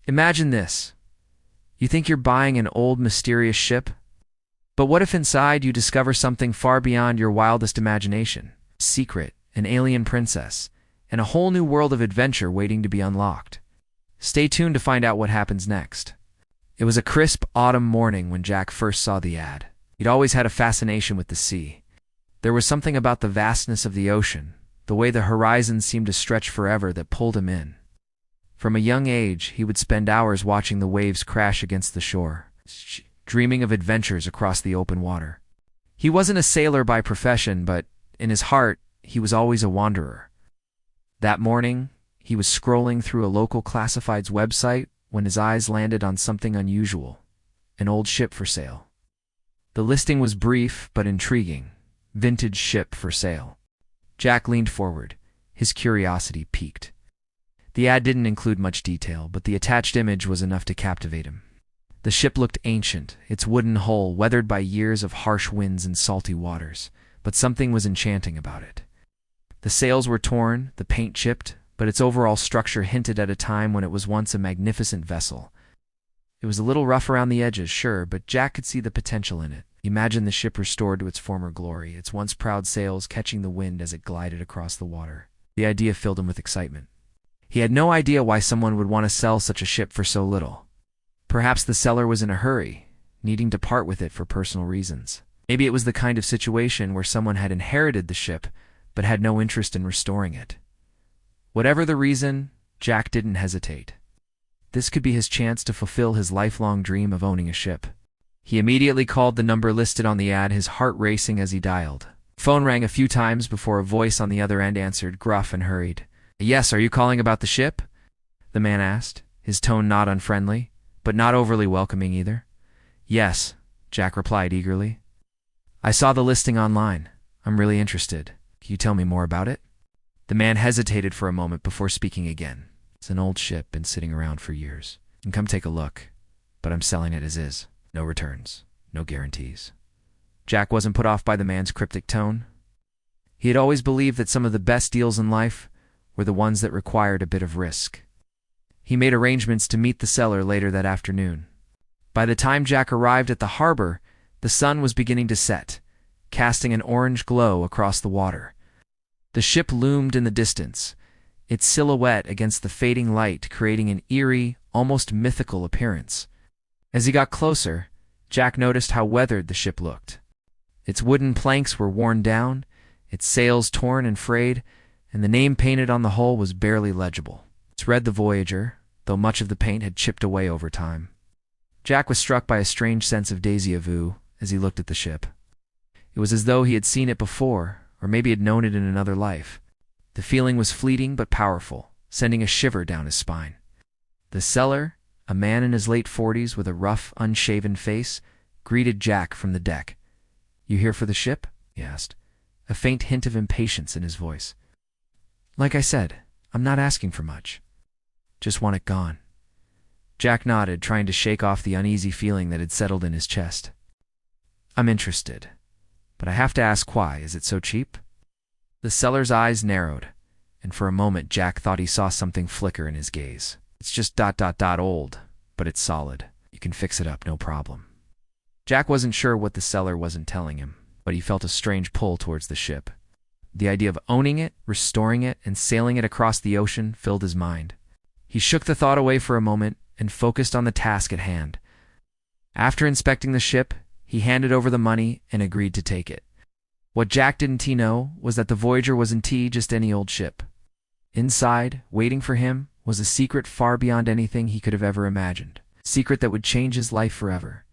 Imagine this. You think you're buying an old, mysterious ship? But what if inside you discover something far beyond your wildest imagination? Secret, an alien princess, and a whole new world of adventure waiting to be unlocked. Stay tuned to find out what happens next. It was a crisp autumn morning when Jack first saw the ad. He'd always had a fascination with the sea. There was something about the vastness of the ocean, the way the horizon seemed to stretch forever, that pulled him in. From a young age, he would spend hours watching the waves crash against the shore, dreaming of adventures across the open water. He wasn't a sailor by profession, but in his heart, he was always a wanderer. That morning, he was scrolling through a local classifieds website when his eyes landed on something unusual: an old ship for sale. The listing was brief but intriguing: vintage ship for sale. Jack leaned forward, his curiosity piqued. The ad didn't include much detail, but the attached image was enough to captivate him. The ship looked ancient, its wooden hull weathered by years of harsh winds and salty waters, but something was enchanting about it. The sails were torn, the paint chipped, but its overall structure hinted at a time when it was once a magnificent vessel. It was a little rough around the edges, sure, but Jack could see the potential in it. He imagined the ship restored to its former glory, its once proud sails catching the wind as it glided across the water. The idea filled him with excitement. He had no idea why someone would want to sell such a ship for so little. Perhaps the seller was in a hurry, needing to part with it for personal reasons. Maybe it was the kind of situation where someone had inherited the ship, but had no interest in restoring it. Whatever the reason, Jack didn't hesitate. This could be his chance to fulfill his lifelong dream of owning a ship. He immediately called the number listed on the ad, his heart racing as he dialed. Phone rang a few times before a voice on the other end answered, gruff and hurried. "Yes, are you calling about the ship?" the man asked, his tone not unfriendly, but not overly welcoming either. "Yes," Jack replied eagerly. "I saw the listing online. I'm really interested. Can you tell me more about it?" The man hesitated for a moment before speaking again. "It's an old ship, been sitting around for years. You can come take a look, but I'm selling it as is. No returns, no guarantees." Jack wasn't put off by the man's cryptic tone. He had always believed that some of the best deals in life were the ones that required a bit of risk. He made arrangements to meet the seller later that afternoon. By the time Jack arrived at the harbor, the sun was beginning to set, casting an orange glow across the water. The ship loomed in the distance, its silhouette against the fading light creating an eerie, almost mythical appearance. As he got closer, Jack noticed how weathered the ship looked. Its wooden planks were worn down, its sails torn and frayed, and the name painted on the hull was barely legible. It read The Voyager, though much of the paint had chipped away over time. Jack was struck by a strange sense of déjà vu as he looked at the ship. It was as though he had seen it before, or maybe had known it in another life. The feeling was fleeting but powerful, sending a shiver down his spine. The seller, a man in his late 40s with a rough, unshaven face, greeted Jack from the deck. "You here for the ship?" he asked, a faint hint of impatience in his voice. "Like I said, I'm not asking for much. Just want it gone." Jack nodded, trying to shake off the uneasy feeling that had settled in his chest. "I'm interested, but I have to ask why. Is it so cheap?" The seller's eyes narrowed, and for a moment Jack thought he saw something flicker in his gaze. "It's just old, but it's solid. You can fix it up, no problem." Jack wasn't sure what the seller wasn't telling him, but he felt a strange pull towards the ship. The idea of owning it, restoring it, and sailing it across the ocean filled his mind. He shook the thought away for a moment and focused on the task at hand. After inspecting the ship, he handed over the money and agreed to take it. What Jack didn't know was that the Voyager wasn't just any old ship. Inside, waiting for him, was a secret far beyond anything he could have ever imagined. A secret that would change his life forever.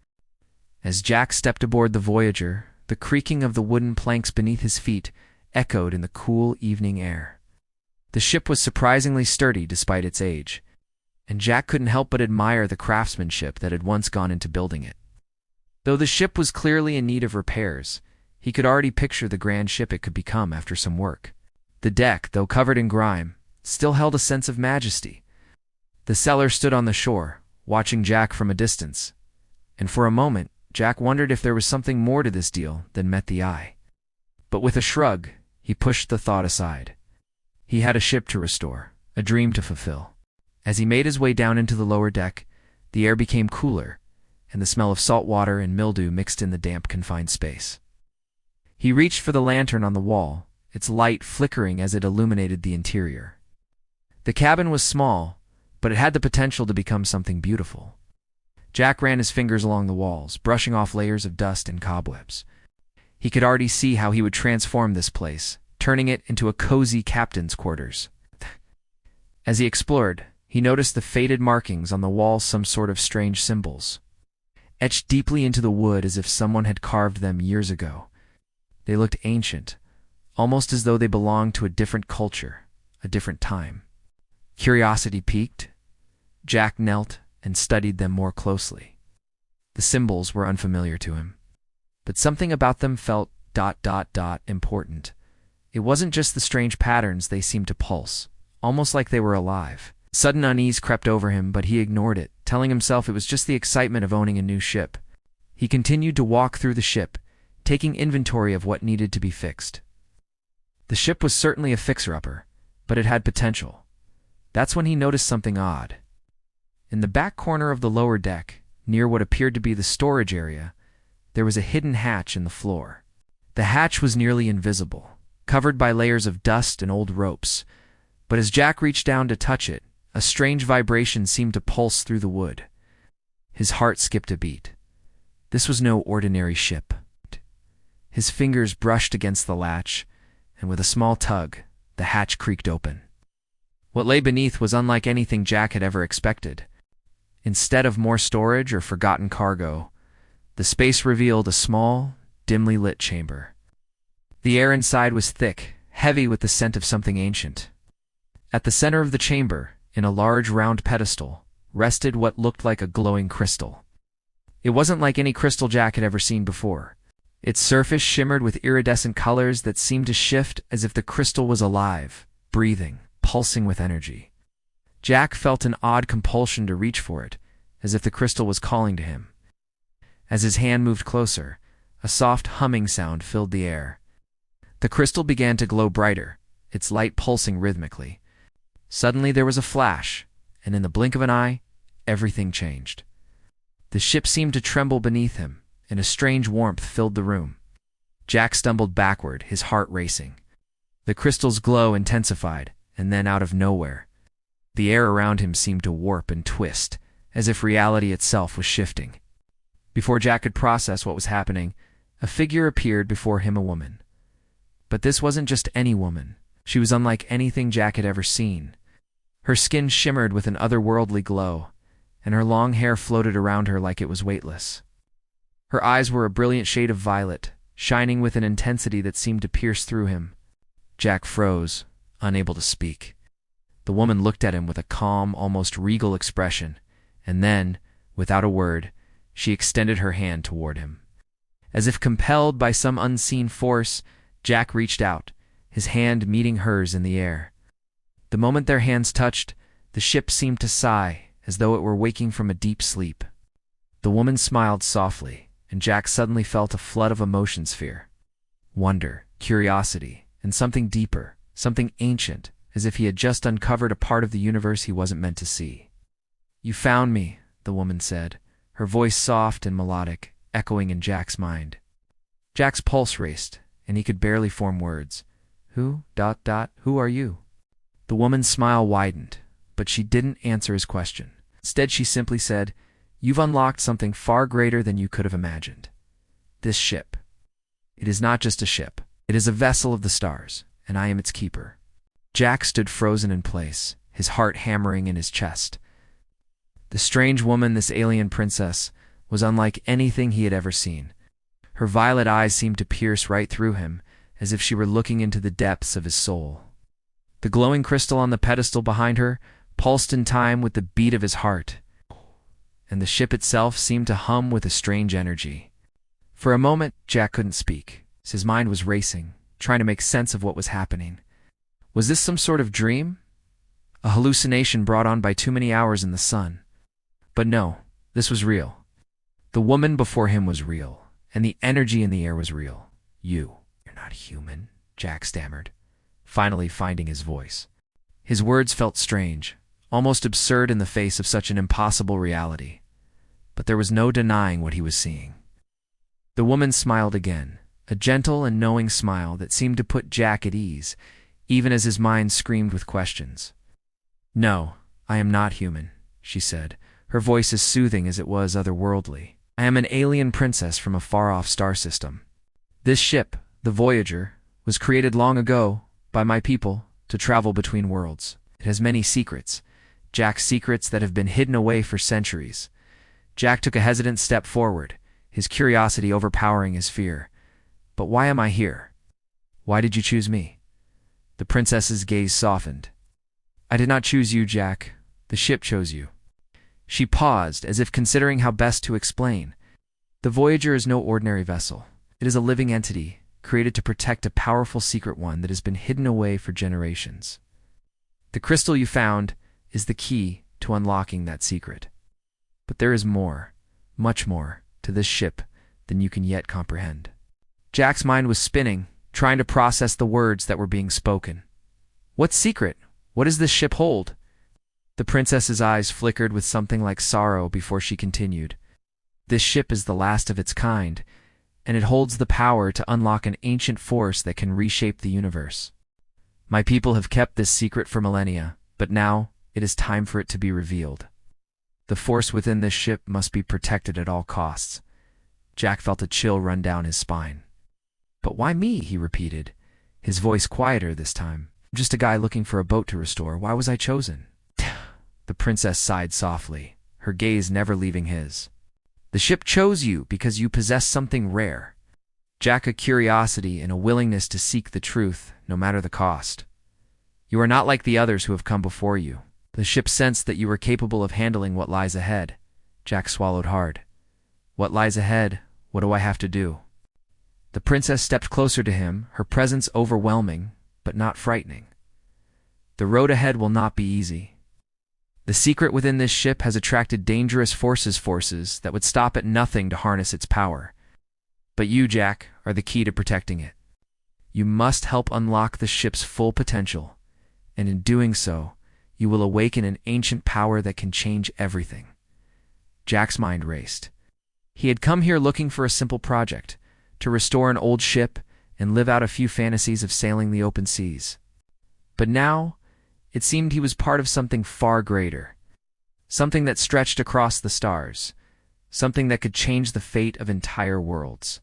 As Jack stepped aboard the Voyager, the creaking of the wooden planks beneath his feet echoed in the cool evening air. The ship was surprisingly sturdy despite its age, and Jack couldn't help but admire the craftsmanship that had once gone into building it. Though the ship was clearly in need of repairs, he could already picture the grand ship it could become after some work. The deck, though covered in grime, still held a sense of majesty. The seller stood on the shore, watching Jack from a distance, and for a moment Jack wondered if there was something more to this deal than met the eye. But with a shrug, he pushed the thought aside. He had a ship to restore, a dream to fulfill, As he made his way down into the lower deck, the air became cooler, and the smell of salt water and mildew mixed in the damp, confined space. He reached for the lantern on the wall, its light flickering as it illuminated the interior. The cabin was small, but it had the potential to become something beautiful. Jack ran his fingers along the walls, brushing off layers of dust and cobwebs. He could already see how he would transform this place, turning it into a cozy captain's quarters. As he explored, he noticed the faded markings on the walls, some sort of strange symbols, etched deeply into the wood as if someone had carved them years ago. They looked ancient, almost as though they belonged to a different culture, a different time. Curiosity piqued. Jack knelt and studied them more closely. The symbols were unfamiliar to him, but something about them felt ... important. It wasn't just the strange patterns, they seemed to pulse, almost like they were alive. Sudden unease crept over him, but he ignored it, telling himself it was just the excitement of owning a new ship. He continued to walk through the ship, taking inventory of what needed to be fixed. The ship was certainly a fixer-upper, but it had potential. That's when he noticed something odd. In the back corner of the lower deck, near what appeared to be the storage area, there was a hidden hatch in the floor. The hatch was nearly invisible, covered by layers of dust and old ropes, but as Jack reached down to touch it, a strange vibration seemed to pulse through the wood. His heart skipped a beat. This was no ordinary ship. His fingers brushed against the latch, and with a small tug, the hatch creaked open. What lay beneath was unlike anything Jack had ever expected. Instead of more storage or forgotten cargo, the space revealed a small, dimly lit chamber. The air inside was thick, heavy with the scent of something ancient. At the center of the chamber, in a large round pedestal, rested what looked like a glowing crystal. It wasn't like any crystal Jack had ever seen before. Its surface shimmered with iridescent colors that seemed to shift as if the crystal was alive, breathing, pulsing with energy. Jack felt an odd compulsion to reach for it, as if the crystal was calling to him. As his hand moved closer, a soft humming sound filled the air. The crystal began to glow brighter, its light pulsing rhythmically. Suddenly there was a flash, and in the blink of an eye, everything changed. The ship seemed to tremble beneath him, and a strange warmth filled the room. Jack stumbled backward, his heart racing. The crystal's glow intensified, and then out of nowhere, the air around him seemed to warp and twist, as if reality itself was shifting. Before Jack could process what was happening, a figure appeared before him, a woman. But this wasn't just any woman. She was unlike anything Jack had ever seen. Her skin shimmered with an otherworldly glow, and her long hair floated around her like it was weightless. Her eyes were a brilliant shade of violet, shining with an intensity that seemed to pierce through him. Jack froze, unable to speak. The woman looked at him with a calm, almost regal expression, and then, without a word, she extended her hand toward him. As if compelled by some unseen force, Jack reached out, his hand meeting hers in the air. The moment their hands touched, the ship seemed to sigh, as though it were waking from a deep sleep. The woman smiled softly, and Jack suddenly felt a flood of emotions: fear, wonder, curiosity, and something deeper, something ancient, as if he had just uncovered a part of the universe he wasn't meant to see. "You found me," the woman said, her voice soft and melodic, echoing in Jack's mind. Jack's pulse raced, and he could barely form words. Who are you?" The woman's smile widened, but she didn't answer his question. Instead, she simply said, "You've unlocked something far greater than you could have imagined. This ship. It is not just a ship. It is a vessel of the stars, and I am its keeper." Jack stood frozen in place, his heart hammering in his chest. The strange woman, this alien princess, was unlike anything he had ever seen. Her violet eyes seemed to pierce right through him, as if she were looking into the depths of his soul. The glowing crystal on the pedestal behind her pulsed in time with the beat of his heart, and the ship itself seemed to hum with a strange energy. For a moment, Jack couldn't speak. His mind was racing, trying to make sense of what was happening. Was this some sort of dream? A hallucination brought on by too many hours in the sun? But no, this was real. The woman before him was real, and the energy in the air was real. You're not human," Jack stammered, finally finding his voice. His words felt strange, almost absurd in the face of such an impossible reality. But there was no denying what he was seeing. The woman smiled again, a gentle and knowing smile that seemed to put Jack at ease, even as his mind screamed with questions. "No, I am not human," she said, her voice as soothing as it was otherworldly. "I am an alien princess from a far-off star system. This ship, the Voyager, was created long ago by my people to travel between worlds. It has many secrets, Jack's secrets that have been hidden away for centuries." Jack took a hesitant step forward, his curiosity overpowering his fear. "But why am I here? Why did you choose me?" The princess's gaze softened. "I did not choose you, Jack. The ship chose you." She paused, as if considering how best to explain. "The Voyager is no ordinary vessel. It is a living entity, created to protect a powerful secret one that has been hidden away for generations. The crystal you found is the key to unlocking that secret. But there is more, much more, to this ship than you can yet comprehend." Jack's mind was spinning, trying to process the words that were being spoken. "What secret? What does this ship hold?" The princess's eyes flickered with something like sorrow before she continued. "This ship is the last of its kind, and it holds the power to unlock an ancient force that can reshape the universe. My people have kept this secret for millennia, but now it is time for it to be revealed. The force within this ship must be protected at all costs." Jack felt a chill run down his spine. "But why me?" he repeated, his voice quieter this time. "I'm just a guy looking for a boat to restore. Why was I chosen?" The princess sighed softly, her gaze never leaving his. "The ship chose you because you possess something rare." Jack, a curiosity and a willingness to seek the truth, no matter the cost. "You are not like the others who have come before you. The ship sensed that you were capable of handling what lies ahead." Jack swallowed hard. "What lies ahead? What do I have to do?" The princess stepped closer to him, her presence overwhelming, but not frightening. "The road ahead will not be easy. The secret within this ship has attracted dangerous forces that would stop at nothing to harness its power. But you, Jack, are the key to protecting it. You must help unlock the ship's full potential, and in doing so, you will awaken an ancient power that can change everything." Jack's mind raced. He had come here looking for a simple project, to restore an old ship and live out a few fantasies of sailing the open seas. But now, it seemed he was part of something far greater, something that stretched across the stars, something that could change the fate of entire worlds.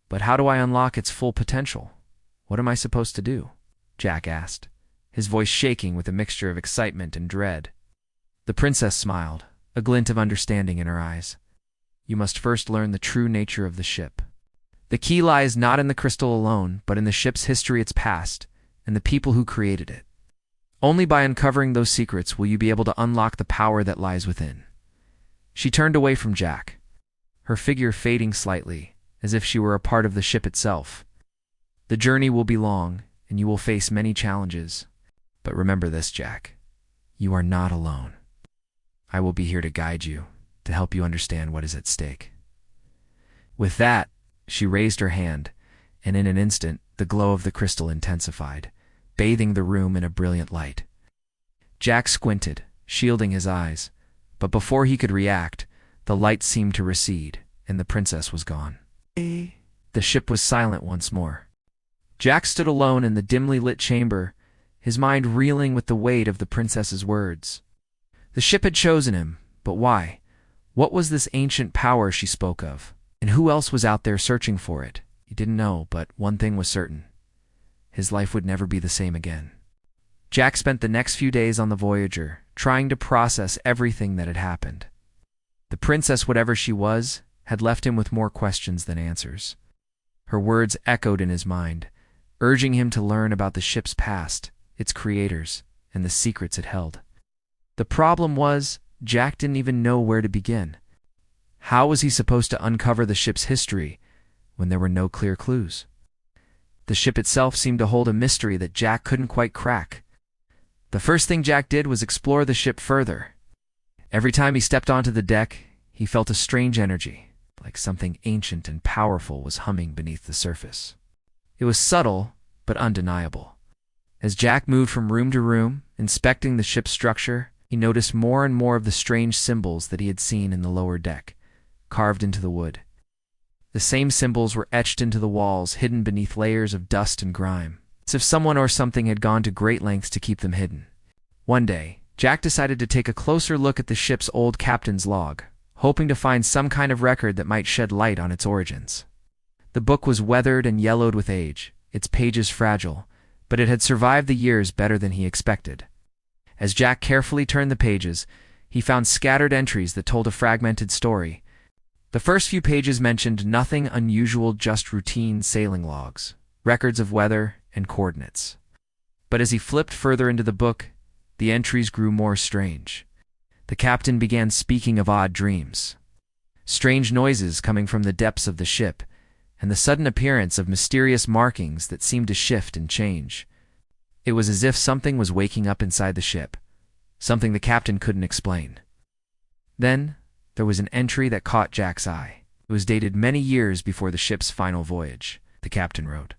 "But how do I unlock its full potential? What am I supposed to do?" Jack asked, his voice shaking with a mixture of excitement and dread. The princess smiled, a glint of understanding in her eyes. "You must first learn the true nature of the ship. The key lies not in the crystal alone, but in the ship's history, its past, and the people who created it. Only by uncovering those secrets will you be able to unlock the power that lies within." She turned away from Jack, her figure fading slightly, as if she were a part of the ship itself. "The journey will be long, and you will face many challenges. But remember this, Jack. You are not alone. I will be here to guide you, to help you understand what is at stake." With that, she raised her hand, and in an instant, the glow of the crystal intensified, bathing the room in a brilliant light. Jack squinted, shielding his eyes, but before he could react, the light seemed to recede, and the princess was gone. The ship was silent once more. Jack stood alone in the dimly lit chamber, his mind reeling with the weight of the princess's words. The ship had chosen him, but why? What was this ancient power she spoke of? And who else was out there searching for it? He didn't know, but one thing was certain. His life would never be the same again. Jack spent the next few days on the Voyager, trying to process everything that had happened. The princess, whatever she was, had left him with more questions than answers. Her words echoed in his mind, urging him to learn about the ship's past, its creators, and the secrets it held. The problem was, Jack didn't even know where to begin. How was he supposed to uncover the ship's history when there were no clear clues? The ship itself seemed to hold a mystery that Jack couldn't quite crack. The first thing Jack did was explore the ship further. Every time he stepped onto the deck, he felt a strange energy, like something ancient and powerful was humming beneath the surface. It was subtle, but undeniable. As Jack moved from room to room, inspecting the ship's structure, He noticed more and more of the strange symbols that he had seen in the lower deck, carved into the wood. The same symbols were etched into the walls, hidden beneath layers of dust and grime, as if someone or something had gone to great lengths to keep them hidden. One day, Jack decided to take a closer look at the ship's old captain's log, hoping to find some kind of record that might shed light on its origins. The book was weathered and yellowed with age, its pages fragile, but it had survived the years better than he expected. As Jack carefully turned the pages, he found scattered entries that told a fragmented story. The first few pages mentioned nothing unusual, just routine sailing logs, records of weather, and coordinates. But as he flipped further into the book, the entries grew more strange. The captain began speaking of odd dreams, strange noises coming from the depths of the ship, and the sudden appearance of mysterious markings that seemed to shift and change. It was as if something was waking up inside the ship, something the captain couldn't explain. Then, there was an entry that caught Jack's eye. It was dated many years before the ship's final voyage. The captain wrote,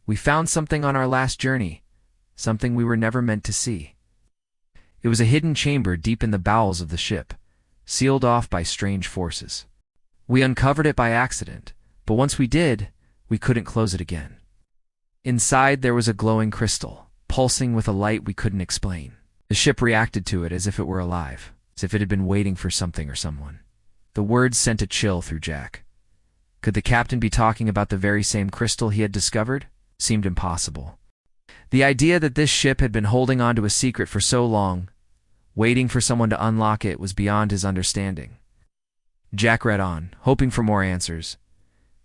"We found something on our last journey, something we were never meant to see." It was a hidden chamber deep in the bowels of the ship, sealed off by strange forces. We uncovered it by accident, but once we did, we couldn't close it again. Inside there was a glowing crystal, pulsing with a light we couldn't explain. The ship reacted to it as if it were alive, as if it had been waiting for something or someone. The words sent a chill through Jack. Could the captain be talking about the very same crystal he had discovered? Seemed impossible. The idea that this ship had been holding on to a secret for so long, waiting for someone to unlock it, was beyond his understanding. Jack read on, hoping for more answers.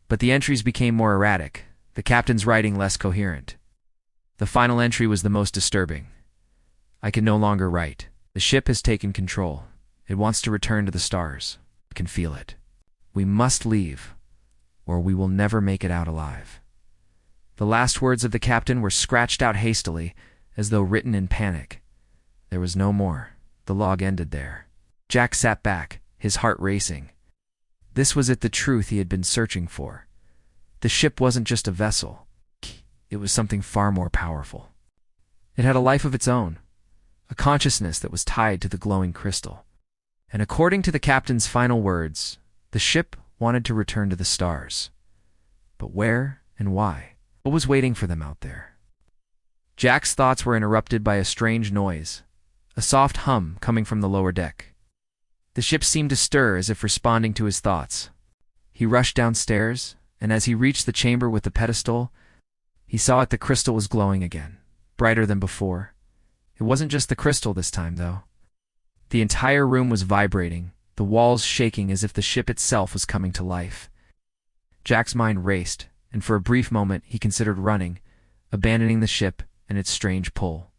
But the entries became more erratic, the captain's writing less coherent. The final entry was the most disturbing. "I can no longer write. The ship has taken control. It wants to return to the stars. I can feel it. We must leave, or we will never make it out alive." The last words of the captain were scratched out hastily, as though written in panic. There was no more. The log ended there. Jack sat back, his heart racing. This was it, the truth he had been searching for. The ship wasn't just a vessel. It was something far more powerful. It had a life of its own, a consciousness that was tied to the glowing crystal. And according to the captain's final words, the ship wanted to return to the stars. But where and why? What was waiting for them out there? Jack's thoughts were interrupted by a strange noise, a soft hum coming from the lower deck. The ship seemed to stir as if responding to his thoughts. He rushed downstairs, and as he reached the chamber with the pedestal, he saw that the crystal was glowing again, brighter than before. It wasn't just the crystal this time, though. The entire room was vibrating, the walls shaking as if the ship itself was coming to life. Jack's mind raced, and for a brief moment he considered running, abandoning the ship and its strange pull.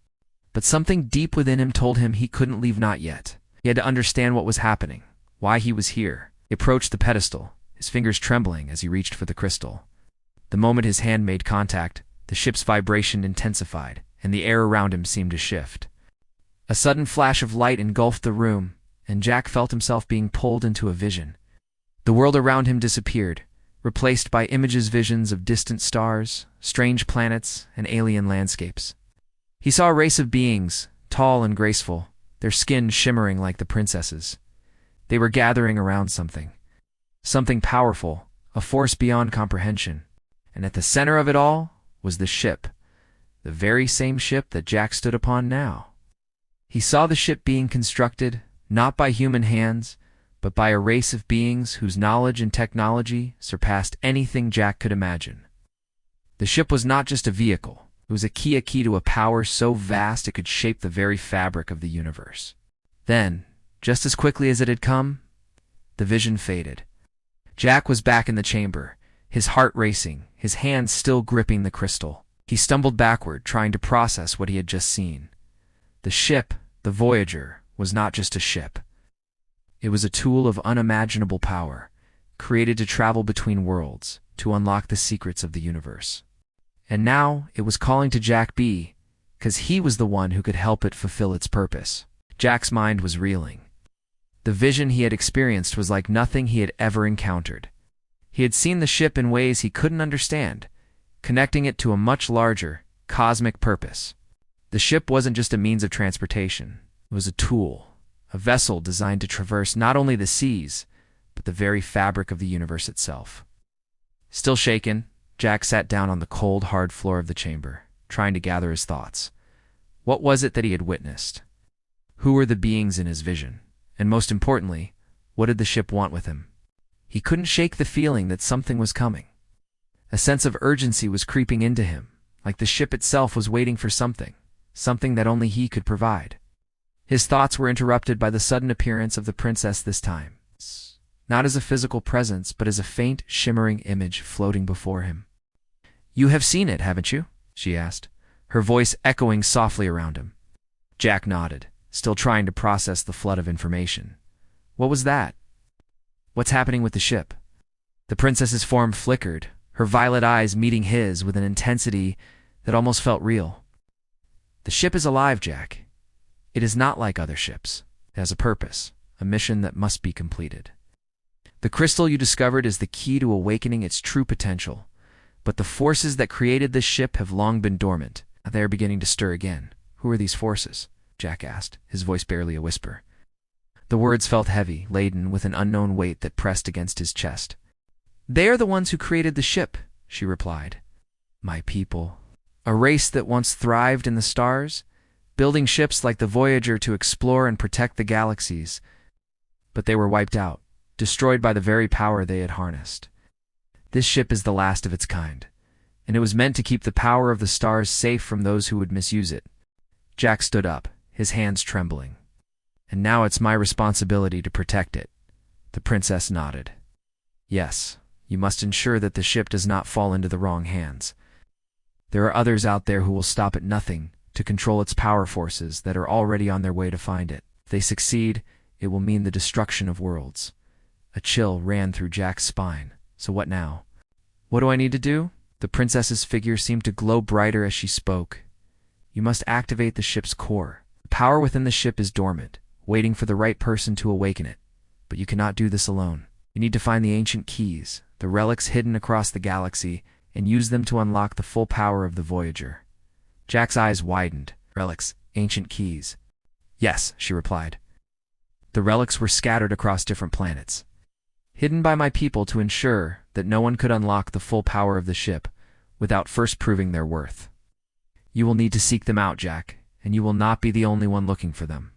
But something deep within him told him he couldn't leave, not yet. He had to understand what was happening, why he was here. He approached the pedestal, his fingers trembling as he reached for the crystal. The moment his hand made contact, the ship's vibration intensified, and the air around him seemed to shift. A sudden flash of light engulfed the room, and Jack felt himself being pulled into a vision. The world around him disappeared, replaced by visions of distant stars, strange planets, and alien landscapes. He saw a race of beings, tall and graceful, their skin shimmering like the princesses. They were gathering around something powerful, a force beyond comprehension. And at the center of it all was the ship, the very same ship that Jack stood upon now. He saw the ship being constructed, not by human hands, but by a race of beings whose knowledge and technology surpassed anything Jack could imagine. The ship was not just a vehicle. It was a key to a power so vast it could shape the very fabric of the universe. Then, just as quickly as it had come, the vision faded. Jack was back in the chamber, his heart racing, his hands still gripping the crystal. He stumbled backward, trying to process what he had just seen. The ship, the Voyager, was not just a ship. It was a tool of unimaginable power, created to travel between worlds, to unlock the secrets of the universe. And now it was calling to Jack B, because he was the one who could help it fulfill its purpose. Jack's mind was reeling. The vision he had experienced was like nothing he had ever encountered. He had seen the ship in ways he couldn't understand, connecting it to a much larger, cosmic purpose. The ship wasn't just a means of transportation. It was a tool, a vessel designed to traverse not only the seas, but the very fabric of the universe itself. Still shaken, Jack sat down on the cold, hard floor of the chamber, trying to gather his thoughts. What was it that he had witnessed? Who were the beings in his vision? And most importantly, what did the ship want with him? He couldn't shake the feeling that something was coming. A sense of urgency was creeping into him, like the ship itself was waiting for something that only he could provide. His thoughts were interrupted by the sudden appearance of the princess this time, not as a physical presence, but as a faint, shimmering image floating before him. "You have seen it, haven't you?" she asked, her voice echoing softly around him. Jack nodded, still trying to process the flood of information. What was that? What's happening with the ship? The princess's form flickered, her violet eyes meeting his with an intensity that almost felt real. "The ship is alive, Jack. It is not like other ships. It has a purpose, a mission that must be completed. The crystal you discovered is the key to awakening its true potential, but the forces that created this ship have long been dormant. They are beginning to stir again." "Who are these forces?" Jack asked, his voice barely a whisper. The words felt heavy, laden with an unknown weight that pressed against his chest. "They are the ones who created the ship," she replied. "My people. A race that once thrived in the stars, building ships like the Voyager to explore and protect the galaxies. But they were wiped out, destroyed by the very power they had harnessed. This ship is the last of its kind, and it was meant to keep the power of the stars safe from those who would misuse it." Jack stood up, his hands trembling. "And now it's my responsibility to protect it." The princess nodded. "Yes, you must ensure that the ship does not fall into the wrong hands. There are others out there who will stop at nothing to control its power forces that are already on their way to find it. If they succeed, it will mean the destruction of worlds." A chill ran through Jack's spine. "So what now?" "What do I need to do?" The princess's figure seemed to glow brighter as she spoke. "You must activate the ship's core. The power within the ship is dormant, waiting for the right person to awaken it. But you cannot do this alone. You need to find the ancient keys, the relics hidden across the galaxy, and use them to unlock the full power of the Voyager." Jack's eyes widened. "Relics, ancient keys." "Yes," she replied. "The relics were scattered across different planets, hidden by my people to ensure that no one could unlock the full power of the ship without first proving their worth. You will need to seek them out, Jack, and you will not be the only one looking for them.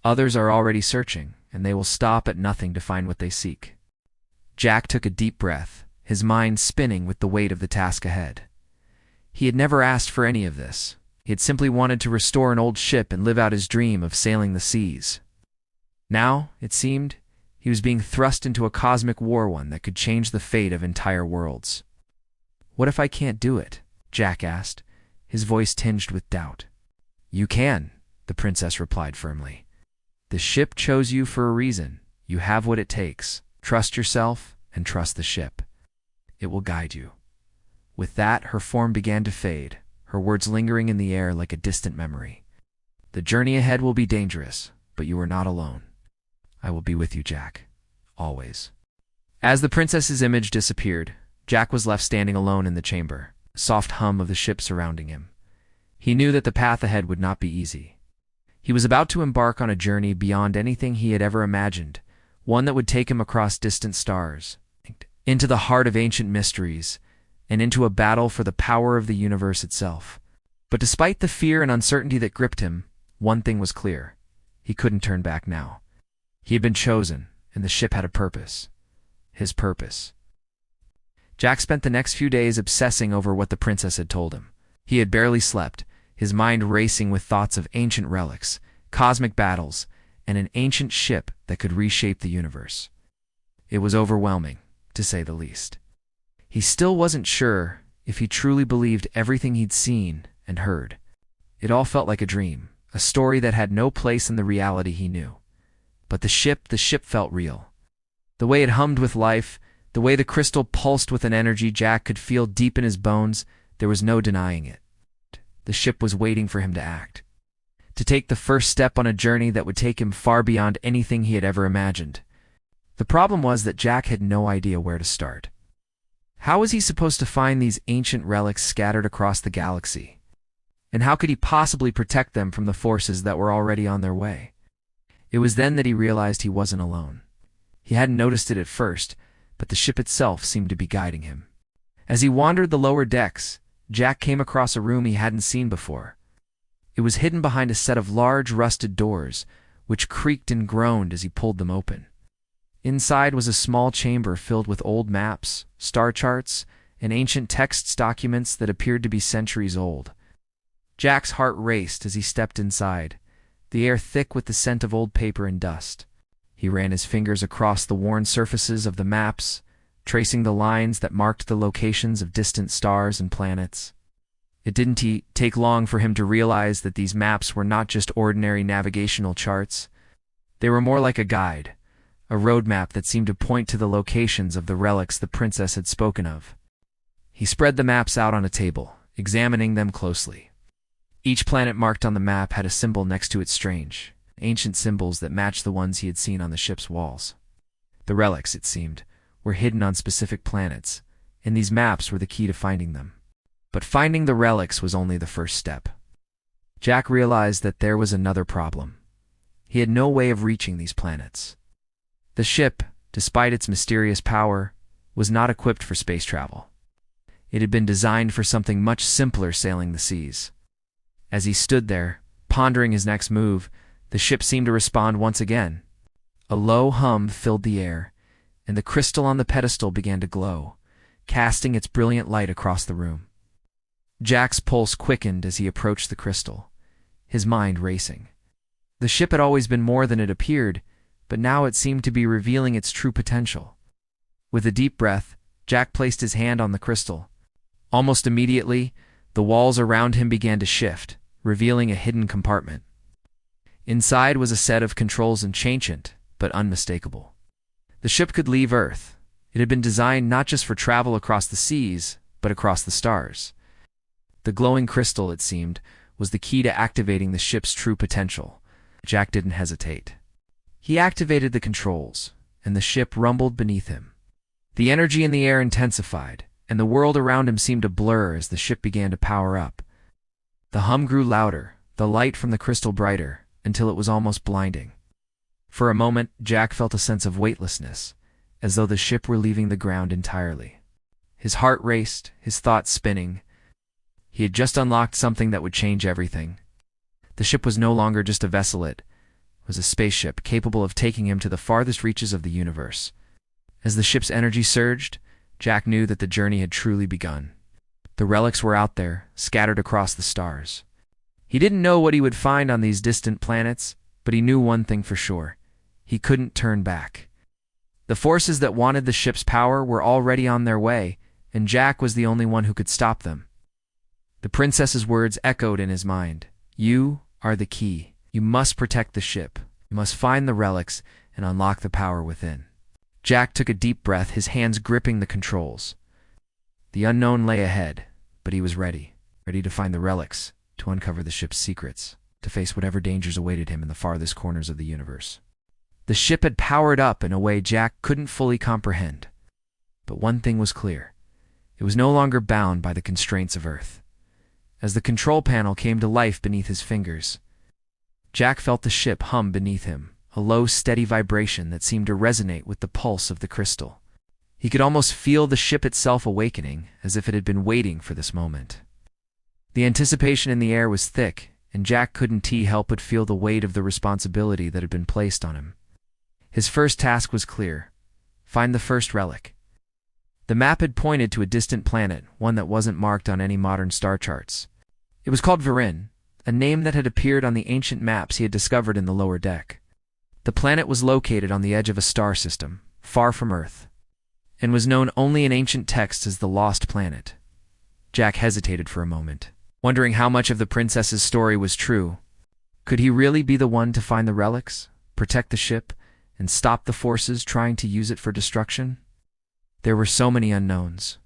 Others are already searching, and they will stop at nothing to find what they seek." Jack took a deep breath, his mind spinning with the weight of the task ahead. He had never asked for any of this. He had simply wanted to restore an old ship and live out his dream of sailing the seas. Now, it seemed, he was being thrust into a cosmic war, one that could change the fate of entire worlds. "What if I can't do it?" Jack asked, his voice tinged with doubt. "You can," the princess replied firmly. "The ship chose you for a reason. You have what it takes. Trust yourself and trust the ship. It will guide you." With that, her form began to fade, her words lingering in the air like a distant memory. "The journey ahead will be dangerous, but you are not alone. I will be with you, Jack. Always." As the princess's image disappeared, Jack was left standing alone in the chamber, a soft hum of the ship surrounding him. He knew that the path ahead would not be easy. He was about to embark on a journey beyond anything he had ever imagined, one that would take him across distant stars, into the heart of ancient mysteries, and into a battle for the power of the universe itself. But despite the fear and uncertainty that gripped him, one thing was clear. He couldn't turn back now. He had been chosen, and the ship had a purpose. His purpose. Jack spent the next few days obsessing over what the princess had told him. He had barely slept, his mind racing with thoughts of ancient relics, cosmic battles, and an ancient ship that could reshape the universe. It was overwhelming, to say the least. He still wasn't sure if he truly believed everything he'd seen and heard. It all felt like a dream, a story that had no place in the reality he knew. But the ship felt real. The way it hummed with life, the way the crystal pulsed with an energy Jack could feel deep in his bones, there was no denying it. The ship was waiting for him to act, to take the first step on a journey that would take him far beyond anything he had ever imagined. The problem was that Jack had no idea where to start. How was he supposed to find these ancient relics scattered across the galaxy? And how could he possibly protect them from the forces that were already on their way? It was then that he realized he wasn't alone. He hadn't noticed it at first, but the ship itself seemed to be guiding him. As he wandered the lower decks, Jack came across a room he hadn't seen before. It was hidden behind a set of large rusted doors, which creaked and groaned as he pulled them open. Inside was a small chamber filled with old maps, star charts, and ancient text documents that appeared to be centuries old. Jack's heart raced as he stepped inside, the air thick with the scent of old paper and dust. He ran his fingers across the worn surfaces of the maps, tracing the lines that marked the locations of distant stars and planets. It didn't take long for him to realize that these maps were not just ordinary navigational charts. They were more like a guide, a roadmap that seemed to point to the locations of the relics the princess had spoken of. He spread the maps out on a table, examining them closely. Each planet marked on the map had a symbol next to it, strange, ancient symbols that matched the ones he had seen on the ship's walls. The relics, it seemed, were hidden on specific planets, and these maps were the key to finding them. But finding the relics was only the first step. Jack realized that there was another problem. He had no way of reaching these planets. The ship, despite its mysterious power, was not equipped for space travel. It had been designed for something much simpler, sailing the seas. As he stood there, pondering his next move, the ship seemed to respond once again. A low hum filled the air, and the crystal on the pedestal began to glow, casting its brilliant light across the room. Jack's pulse quickened as he approached the crystal, his mind racing. The ship had always been more than it appeared, but now it seemed to be revealing its true potential. With a deep breath, Jack placed his hand on the crystal. Almost immediately, the walls around him began to shift, revealing a hidden compartment. Inside was a set of controls, ancient but unmistakable. The ship could leave Earth. It had been designed not just for travel across the seas, but across the stars. The glowing crystal, it seemed, was the key to activating the ship's true potential. Jack didn't hesitate. He activated the controls, and the ship rumbled beneath him. The energy in the air intensified, and the world around him seemed to blur as the ship began to power up. The hum grew louder, the light from the crystal brighter, until it was almost blinding. For a moment, Jack felt a sense of weightlessness, as though the ship were leaving the ground entirely. His heart raced, his thoughts spinning. He had just unlocked something that would change everything. The ship was no longer just a vessel, it was a spaceship capable of taking him to the farthest reaches of the universe. As the ship's energy surged, Jack knew that the journey had truly begun. The relics were out there, scattered across the stars. He didn't know what he would find on these distant planets, but he knew one thing for sure. He couldn't turn back. The forces that wanted the ship's power were already on their way, and Jack was the only one who could stop them. The princess's words echoed in his mind. You are the key. You must protect the ship. You must find the relics and unlock the power within. Jack took a deep breath, his hands gripping the controls. The unknown lay ahead, but he was ready to find the relics, to uncover the ship's secrets, to face whatever dangers awaited him in the farthest corners of the universe. The ship had powered up in a way Jack couldn't fully comprehend. But one thing was clear. It was no longer bound by the constraints of Earth. As the control panel came to life beneath his fingers, Jack felt the ship hum beneath him, a low, steady vibration that seemed to resonate with the pulse of the crystal. He could almost feel the ship itself awakening, as if it had been waiting for this moment. The anticipation in the air was thick, and Jack couldn't help but feel the weight of the responsibility that had been placed on him. His first task was clear: find the first relic. The map had pointed to a distant planet, one that wasn't marked on any modern star charts. It was called Varin, a name that had appeared on the ancient maps he had discovered in the lower deck. The planet was located on the edge of a star system, far from Earth, and was known only in ancient texts as the Lost Planet. Jack hesitated for a moment, wondering how much of the princess's story was true. Could he really be the one to find the relics, protect the ship, and stop the forces trying to use it for destruction? There were so many unknowns.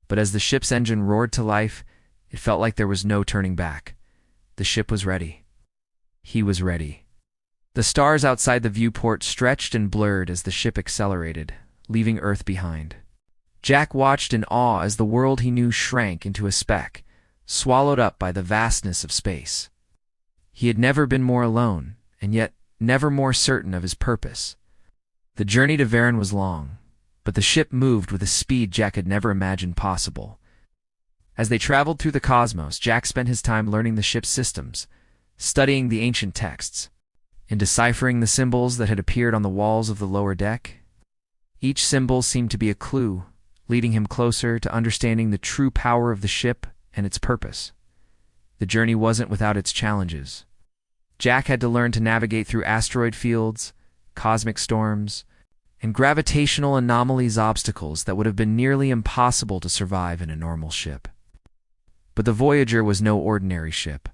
But as the ship's engine roared to life, it felt like there was no turning back. The ship was ready. He was ready. The stars outside the viewport stretched and blurred as the ship accelerated, leaving Earth behind. Jack watched in awe as the world he knew shrank into a speck, swallowed up by the vastness of space. He had never been more alone, and yet never more certain of his purpose. The journey to Varen was long, but the ship moved with a speed Jack had never imagined possible. As they traveled through the cosmos, Jack spent his time learning the ship's systems, studying the ancient texts, and deciphering the symbols that had appeared on the walls of the lower deck. Each symbol seemed to be a clue, leading him closer to understanding the true power of the ship and its purpose. The journey wasn't without its challenges. Jack had to learn to navigate through asteroid fields, cosmic storms, and gravitational anomalies, obstacles that would have been nearly impossible to survive in a normal ship. But the Voyager was no ordinary ship.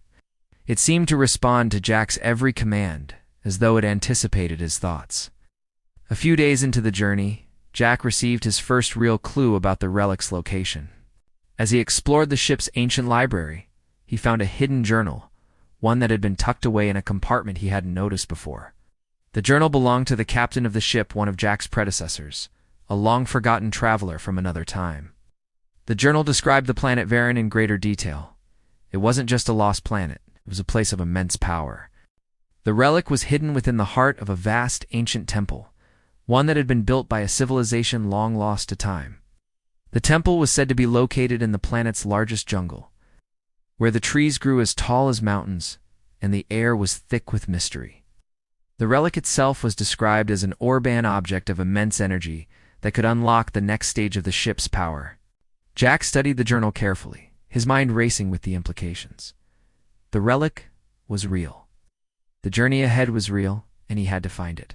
It seemed to respond to Jack's every command, as though it anticipated his thoughts. A few days into the journey, Jack received his first real clue about the relic's location. As he explored the ship's ancient library, he found a hidden journal, one that had been tucked away in a compartment he hadn't noticed before. The journal belonged to the captain of the ship, one of Jack's predecessors, a long-forgotten traveler from another time. The journal described the planet Varen in greater detail. It wasn't just a lost planet, it was a place of immense power. The relic was hidden within the heart of a vast ancient temple, one that had been built by a civilization long lost to time. The temple was said to be located in the planet's largest jungle, where the trees grew as tall as mountains and the air was thick with mystery. The relic itself was described as an orban object of immense energy that could unlock the next stage of the ship's power. Jack studied the journal carefully, his mind racing with the implications. The relic was real. The journey ahead was real, and he had to find it.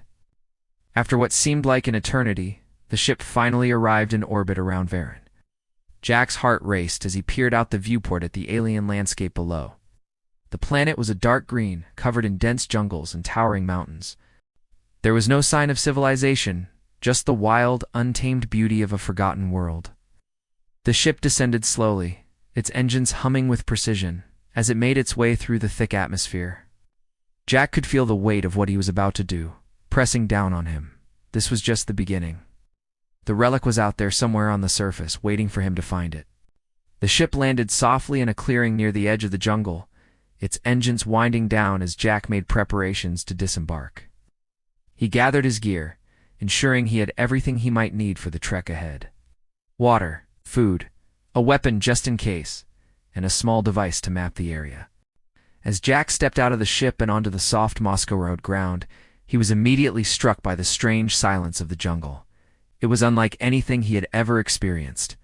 After what seemed like an eternity, the ship finally arrived in orbit around Varen. Jack's heart raced as he peered out the viewport at the alien landscape below. The planet was a dark green, covered in dense jungles and towering mountains. There was no sign of civilization, just the wild, untamed beauty of a forgotten world. The ship descended slowly, its engines humming with precision, as it made its way through the thick atmosphere. Jack could feel the weight of what he was about to do, pressing down on him. This was just the beginning. The relic was out there somewhere on the surface, waiting for him to find it. The ship landed softly in a clearing near the edge of the jungle, its engines winding down as Jack made preparations to disembark. He gathered his gear, ensuring he had everything he might need for the trek ahead. Water, food, a weapon just in case, and a small device to map the area. As Jack stepped out of the ship and onto the soft Moscow road ground, he was immediately struck by the strange silence of the jungle. It was unlike anything he had ever experienced.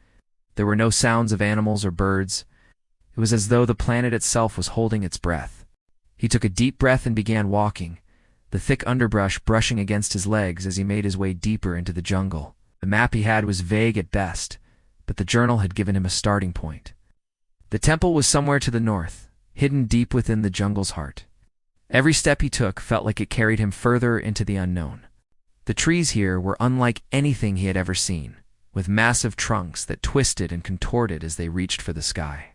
There were no sounds of animals or birds. It was as though the planet itself was holding its breath. He took a deep breath and began walking, the thick underbrush brushing against his legs as he made his way deeper into the jungle. The map he had was vague at best, but the journal had given him a starting point. The temple was somewhere to the north, hidden deep within the jungle's heart. Every step he took felt like it carried him further into the unknown. The trees here were unlike anything he had ever seen, with massive trunks that twisted and contorted as they reached for the sky.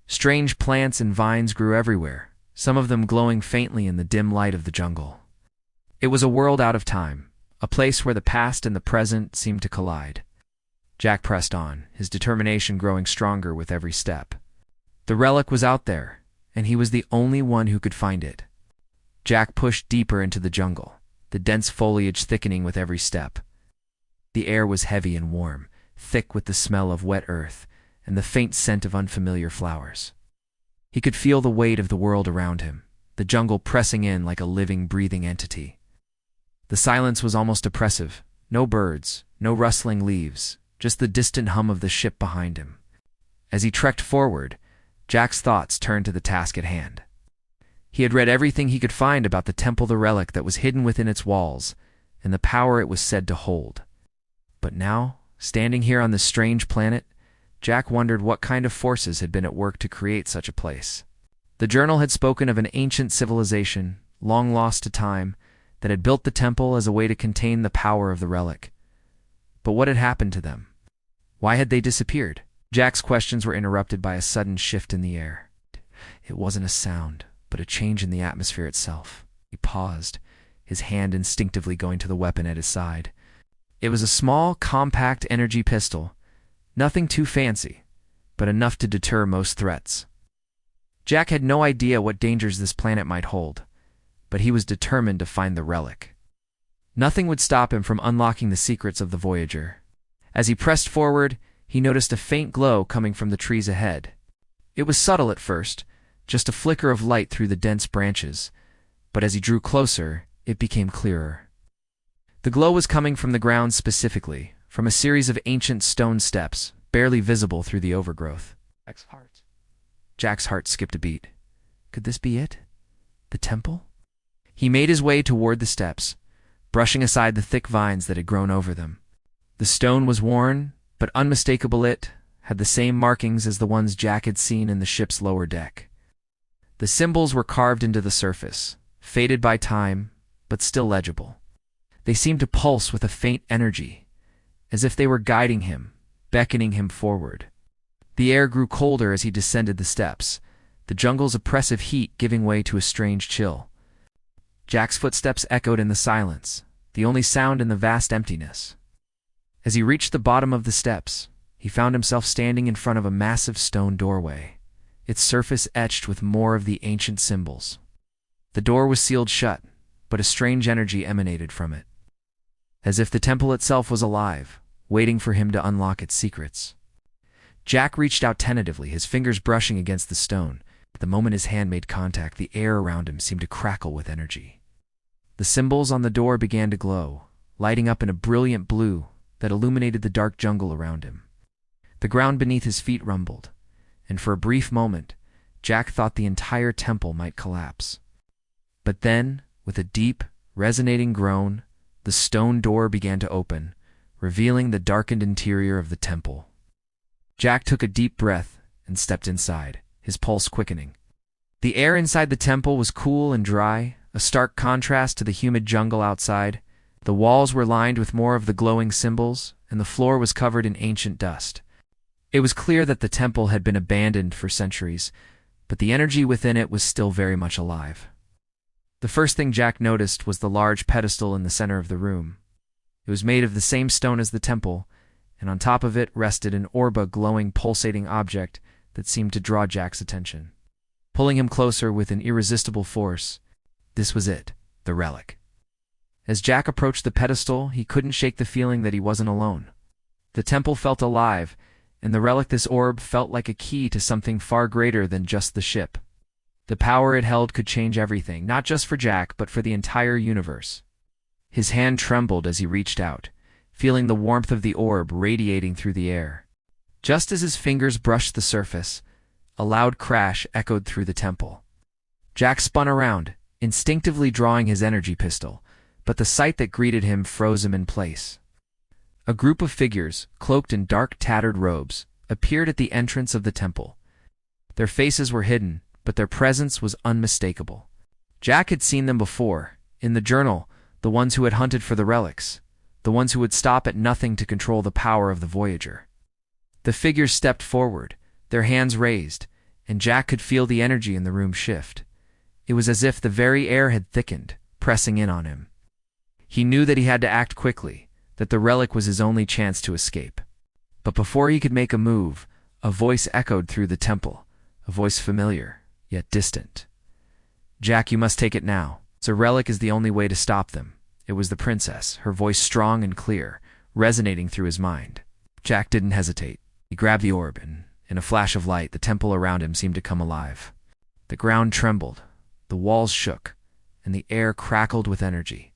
Strange plants and vines grew everywhere, some of them glowing faintly in the dim light of the jungle. It was a world out of time, a place where the past and the present seemed to collide. Jack pressed on, his determination growing stronger with every step. The relic was out there, and he was the only one who could find it. Jack pushed deeper into the jungle, the dense foliage thickening with every step. The air was heavy and warm, thick with the smell of wet earth and the faint scent of unfamiliar flowers. He could feel the weight of the world around him, the jungle pressing in like a living, breathing entity. The silence was almost oppressive. No birds, no rustling leaves, just the distant hum of the ship behind him. As he trekked forward, Jack's thoughts turned to the task at hand. He had read everything he could find about the temple, the relic that was hidden within its walls, and the power it was said to hold. But now, standing here on this strange planet, Jack wondered what kind of forces had been at work to create such a place. The journal had spoken of an ancient civilization, long lost to time, that had built the temple as a way to contain the power of the relic. But what had happened to them? Why had they disappeared? Jack's questions were interrupted by a sudden shift in the air. It wasn't a sound, but a change in the atmosphere itself. He paused, his hand instinctively going to the weapon at his side. It was a small, compact energy pistol, nothing too fancy, but enough to deter most threats. Jack had no idea what dangers this planet might hold, but he was determined to find the relic. Nothing would stop him from unlocking the secrets of the Voyager. As he pressed forward, he noticed a faint glow coming from the trees ahead. It was subtle at first, just a flicker of light through the dense branches, but as he drew closer, it became clearer. The glow was coming from the ground specifically, from a series of ancient stone steps, barely visible through the overgrowth. Jack's heart skipped a beat. Could this be it? The temple? He made his way toward the steps, brushing aside the thick vines that had grown over them. The stone was worn, but unmistakable. It had the same markings as the ones Jack had seen in the ship's lower deck. The symbols were carved into the surface, faded by time, but still legible. They seemed to pulse with a faint energy, as if they were guiding him, beckoning him forward. The air grew colder as he descended the steps, the jungle's oppressive heat giving way to a strange chill. Jack's footsteps echoed in the silence, the only sound in the vast emptiness. As he reached the bottom of the steps, he found himself standing in front of a massive stone doorway, its surface etched with more of the ancient symbols. The door was sealed shut, but a strange energy emanated from it, as if the temple itself was alive, waiting for him to unlock its secrets. Jack reached out tentatively, his fingers brushing against the stone. The moment his hand made contact, the air around him seemed to crackle with energy. The symbols on the door began to glow, lighting up in a brilliant blue that illuminated the dark jungle around him. The ground beneath his feet rumbled, and for a brief moment, Jack thought the entire temple might collapse. But then, with a deep, resonating groan, the stone door began to open, revealing the darkened interior of the temple. Jack took a deep breath and stepped inside, his pulse quickening. The air inside the temple was cool and dry, a stark contrast to the humid jungle outside. The walls were lined with more of the glowing symbols, and the floor was covered in ancient dust. It was clear that the temple had been abandoned for centuries, but the energy within it was still very much alive. The first thing Jack noticed was the large pedestal in the center of the room. It was made of the same stone as the temple, and on top of it rested an glowing, pulsating object that seemed to draw Jack's attention. Pulling him closer with an irresistible force, this was it, the relic. As Jack approached the pedestal, he couldn't shake the feeling that he wasn't alone. The temple felt alive, and the relic, this orb, felt like a key to something far greater than just the ship. The power it held could change everything, not just for Jack, but for the entire universe. His hand trembled as he reached out, feeling the warmth of the orb radiating through the air. Just as his fingers brushed the surface, a loud crash echoed through the temple. Jack spun around, instinctively drawing his energy pistol, but the sight that greeted him froze him in place. A group of figures, cloaked in dark, tattered robes, appeared at the entrance of the temple. Their faces were hidden, but their presence was unmistakable. Jack had seen them before, in the journal, the ones who had hunted for the relics, the ones who would stop at nothing to control the power of the Voyager. The figures stepped forward, their hands raised, and Jack could feel the energy in the room shift. It was as if the very air had thickened, pressing in on him. He knew that he had to act quickly, that the relic was his only chance to escape. But before he could make a move, a voice echoed through the temple, a voice familiar, yet distant. "Jack, you must take it now. The relic is the only way to stop them." It was the princess, her voice strong and clear, resonating through his mind. Jack didn't hesitate. He grabbed the orb, and in a flash of light, the temple around him seemed to come alive. The ground trembled, the walls shook, and the air crackled with energy.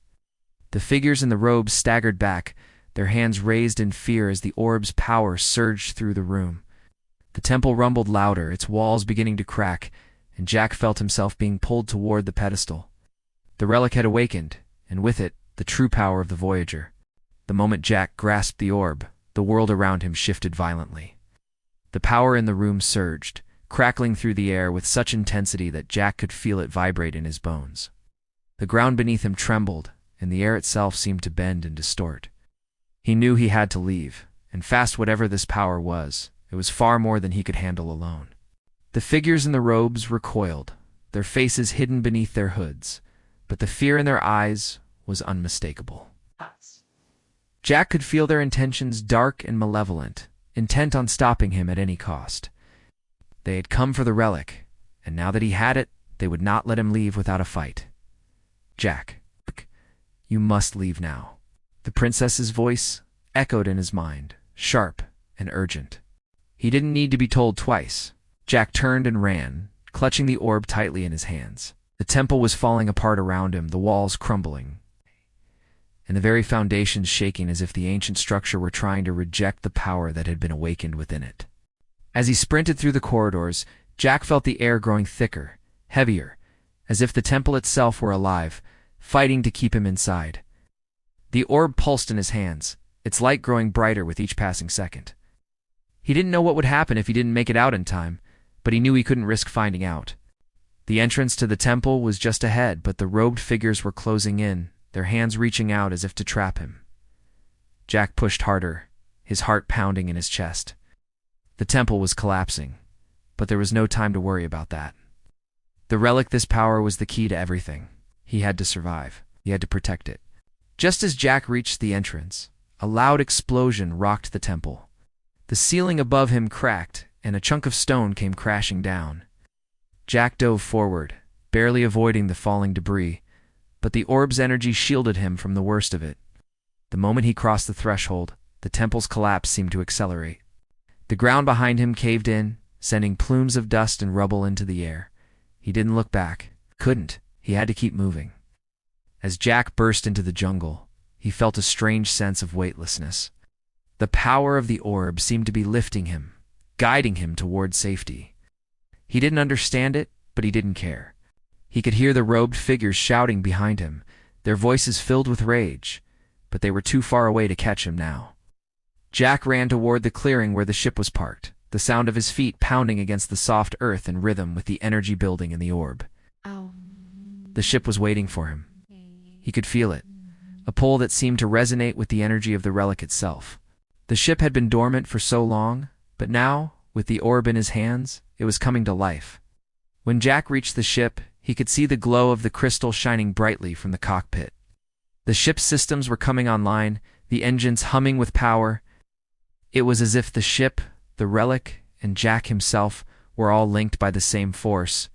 The figures in the robes staggered back, their hands raised in fear as the orb's power surged through the room. The temple rumbled louder, its walls beginning to crack, and Jack felt himself being pulled toward the pedestal. The relic had awakened, and with it, the true power of the Voyager. The moment Jack grasped the orb, the world around him shifted violently. The power in the room surged, crackling through the air with such intensity that Jack could feel it vibrate in his bones. The ground beneath him trembled, and the air itself seemed to bend and distort. He knew he had to leave, and fast. Whatever this power was, it was far more than he could handle alone. The figures in the robes recoiled, their faces hidden beneath their hoods, but the fear in their eyes was unmistakable. Jack could feel their intentions dark and malevolent, intent on stopping him at any cost. They had come for the relic, and now that he had it, they would not let him leave without a fight. Jack, you must leave now. The princess's voice echoed in his mind, sharp and urgent. He didn't need to be told twice. Jack turned and ran, clutching the orb tightly in his hands. The temple was falling apart around him, the walls crumbling, and the very foundations shaking as if the ancient structure were trying to reject the power that had been awakened within it. As he sprinted through the corridors, Jack felt the air growing thicker, heavier, as if the temple itself were alive, fighting to keep him inside. The orb pulsed in his hands, its light growing brighter with each passing second. He didn't know what would happen if he didn't make it out in time, but he knew he couldn't risk finding out. The entrance to the temple was just ahead, but the robed figures were closing in, their hands reaching out as if to trap him. Jack pushed harder, his heart pounding in his chest. The temple was collapsing, but there was no time to worry about that. The relic, this power, was the key to everything. He had to survive. He had to protect it. Just as Jack reached the entrance, a loud explosion rocked the temple. The ceiling above him cracked, and a chunk of stone came crashing down. Jack dove forward, barely avoiding the falling debris, but the orb's energy shielded him from the worst of it. The moment he crossed the threshold, the temple's collapse seemed to accelerate. The ground behind him caved in, sending plumes of dust and rubble into the air. He didn't look back. Couldn't. He had to keep moving. As Jack burst into the jungle, he felt a strange sense of weightlessness. The power of the orb seemed to be lifting him, guiding him toward safety. He didn't understand it, but he didn't care. He could hear the robed figures shouting behind him, their voices filled with rage, but they were too far away to catch him now. Jack ran toward the clearing where the ship was parked, the sound of his feet pounding against the soft earth in rhythm with the energy building in the orb. Ow. The ship was waiting for him. He could feel it, a pull that seemed to resonate with the energy of the relic itself. The ship had been dormant for so long, but now, with the orb in his hands, it was coming to life. When Jack reached the ship, he could see the glow of the crystal shining brightly from the cockpit. The ship's systems were coming online, the engines humming with power. It was as if the ship, the relic, and Jack himself were all linked by the same force.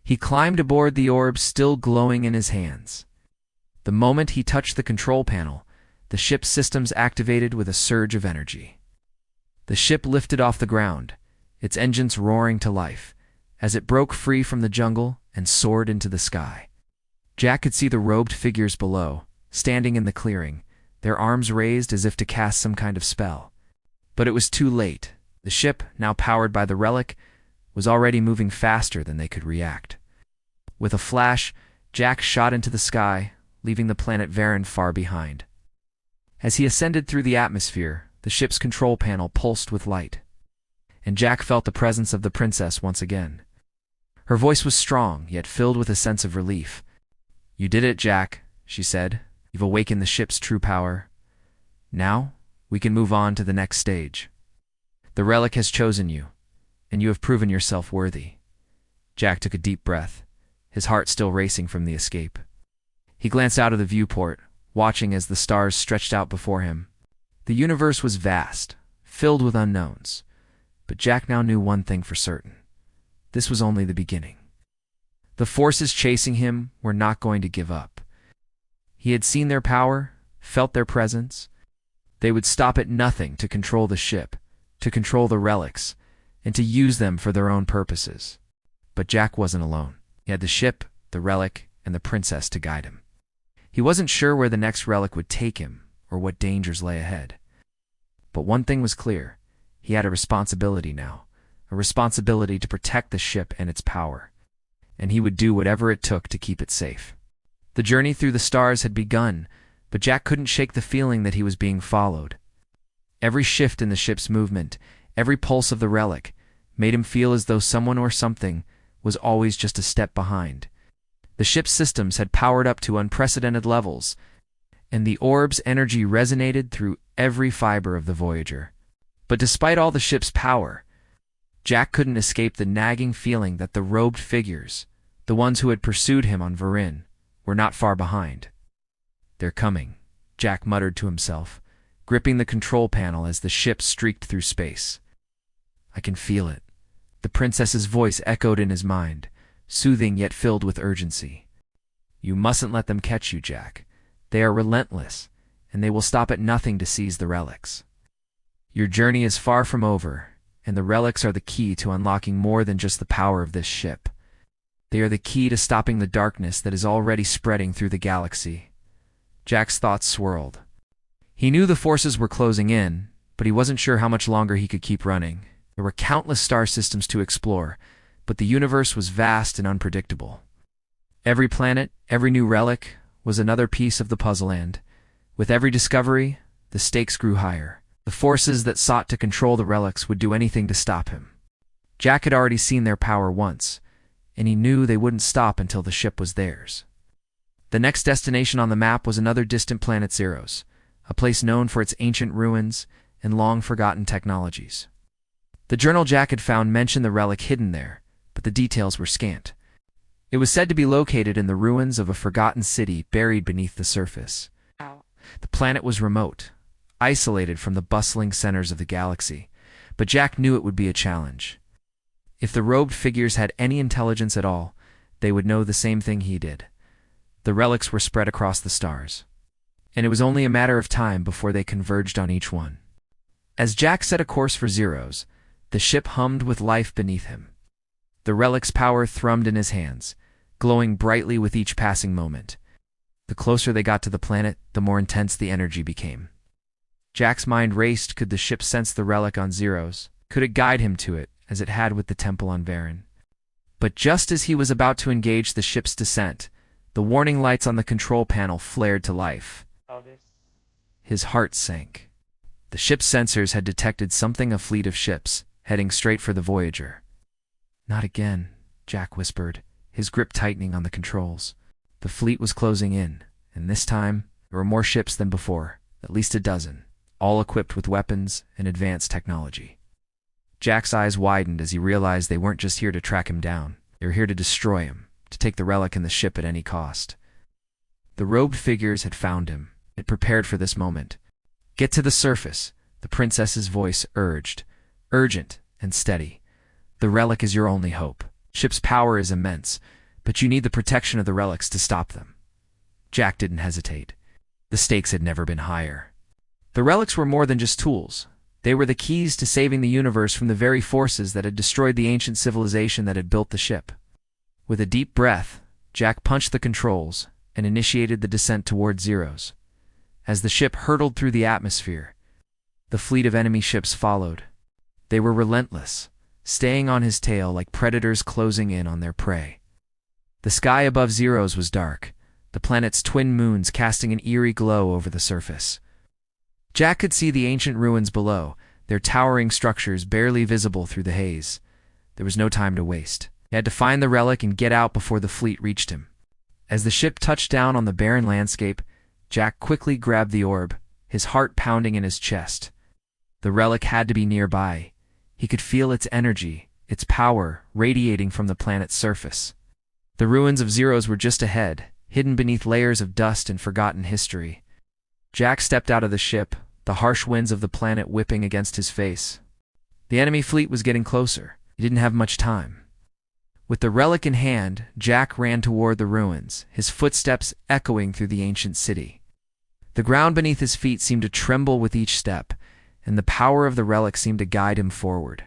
He climbed aboard the orb, still glowing in his hands. The moment he touched the control panel, the ship's systems activated with a surge of energy. The ship lifted off the ground, its engines roaring to life, as it broke free from the jungle and soared into the sky. Jack could see the robed figures below, standing in the clearing, their arms raised as if to cast some kind of spell. But it was too late. The ship, now powered by the relic, was already moving faster than they could react. With a flash, Jack shot into the sky, leaving the planet Varen far behind. As he ascended through the atmosphere, the ship's control panel pulsed with light, and Jack felt the presence of the princess once again. Her voice was strong, yet filled with a sense of relief. "You did it, Jack," she said. "You've awakened the ship's true power. Now, we can move on to the next stage. The relic has chosen you, and you have proven yourself worthy." Jack took a deep breath, his heart still racing from the escape. He glanced out of the viewport, watching as the stars stretched out before him. The universe was vast, filled with unknowns, but Jack now knew one thing for certain. This was only the beginning. The forces chasing him were not going to give up. He had seen their power, felt their presence. They would stop at nothing to control the ship, to control the relics, and to use them for their own purposes. But Jack wasn't alone. He had the ship, the relic, and the princess to guide him. He wasn't sure where the next relic would take him, or what dangers lay ahead. But one thing was clear. He had a responsibility now, a responsibility to protect the ship and its power, and he would do whatever it took to keep it safe. The journey through the stars had begun, but Jack couldn't shake the feeling that he was being followed. Every shift in the ship's movement, every pulse of the relic, made him feel as though someone or something was always just a step behind. The ship's systems had powered up to unprecedented levels, and the orb's energy resonated through every fiber of the Voyager. But despite all the ship's power, Jack couldn't escape the nagging feeling that the robed figures, the ones who had pursued him on Varen, were not far behind. "They're coming," Jack muttered to himself, gripping the control panel as the ship streaked through space. "I can feel it. The princess's voice echoed in his mind, soothing yet filled with urgency. You mustn't let them catch you, Jack. They are relentless, and they will stop at nothing to seize the relics. Your journey is far from over, and the relics are the key to unlocking more than just the power of this ship. They are the key to stopping the darkness that is already spreading through the galaxy. Jack's thoughts swirled. He knew the forces were closing in, but he wasn't sure how much longer he could keep running. There were countless star systems to explore, but the universe was vast and unpredictable. Every planet, every new relic, was another piece of the puzzle, and, with every discovery, the stakes grew higher. The forces that sought to control the relics would do anything to stop him. Jack had already seen their power once, and he knew they wouldn't stop until the ship was theirs. The next destination on the map was another distant planet, Zeros, a place known for its ancient ruins and long-forgotten technologies. The journal Jack had found mentioned the relic hidden there, but the details were scant. It was said to be located in the ruins of a forgotten city buried beneath the surface. The planet was remote, isolated from the bustling centers of the galaxy, but Jack knew it would be a challenge. If the robed figures had any intelligence at all, they would know the same thing he did. The relics were spread across the stars, and it was only a matter of time before they converged on each one. As Jack set a course for Zeros, the ship hummed with life beneath him. The relic's power thrummed in his hands, glowing brightly with each passing moment. The closer they got to the planet, the more intense the energy became. Jack's mind raced. Could the ship sense the relic on Zeros? Could it guide him to it, as it had with the temple on Varen? But just as he was about to engage the ship's descent, the warning lights on the control panel flared to life. His heart sank. The ship's sensors had detected something, a fleet of ships, heading straight for the Voyager. Not again, Jack whispered, his grip tightening on the controls. The fleet was closing in, and this time there were more ships than before, at least a dozen, all equipped with weapons and advanced technology. Jack's eyes widened as he realized they weren't just here to track him down. They were here to destroy him, to take the relic and the ship at any cost. The robed figures had found him, had prepared for this moment. Get to the surface, the princess's voice urged, urgent and steady. The relic is your only hope. Ship's power is immense, but you need the protection of the relics to stop them. Jack didn't hesitate. The stakes had never been higher. The relics were more than just tools. They were the keys to saving the universe from the very forces that had destroyed the ancient civilization that had built the ship. With a deep breath, Jack punched the controls and initiated the descent toward Zeros. As the ship hurtled through the atmosphere, the fleet of enemy ships followed. They were relentless, staying on his tail like predators closing in on their prey. The sky above Zeros was dark, the planet's twin moons casting an eerie glow over the surface. Jack could see the ancient ruins below, their towering structures barely visible through the haze. There was no time to waste. He had to find the relic and get out before the fleet reached him. As the ship touched down on the barren landscape, Jack quickly grabbed the orb, his heart pounding in his chest. The relic had to be nearby. He could feel its energy, its power, radiating from the planet's surface. The ruins of Zeros were just ahead, hidden beneath layers of dust and forgotten history. Jack stepped out of the ship, the harsh winds of the planet whipping against his face. The enemy fleet was getting closer. He didn't have much time. With the relic in hand, Jack ran toward the ruins, his footsteps echoing through the ancient city. The ground beneath his feet seemed to tremble with each step, and the power of the relic seemed to guide him forward.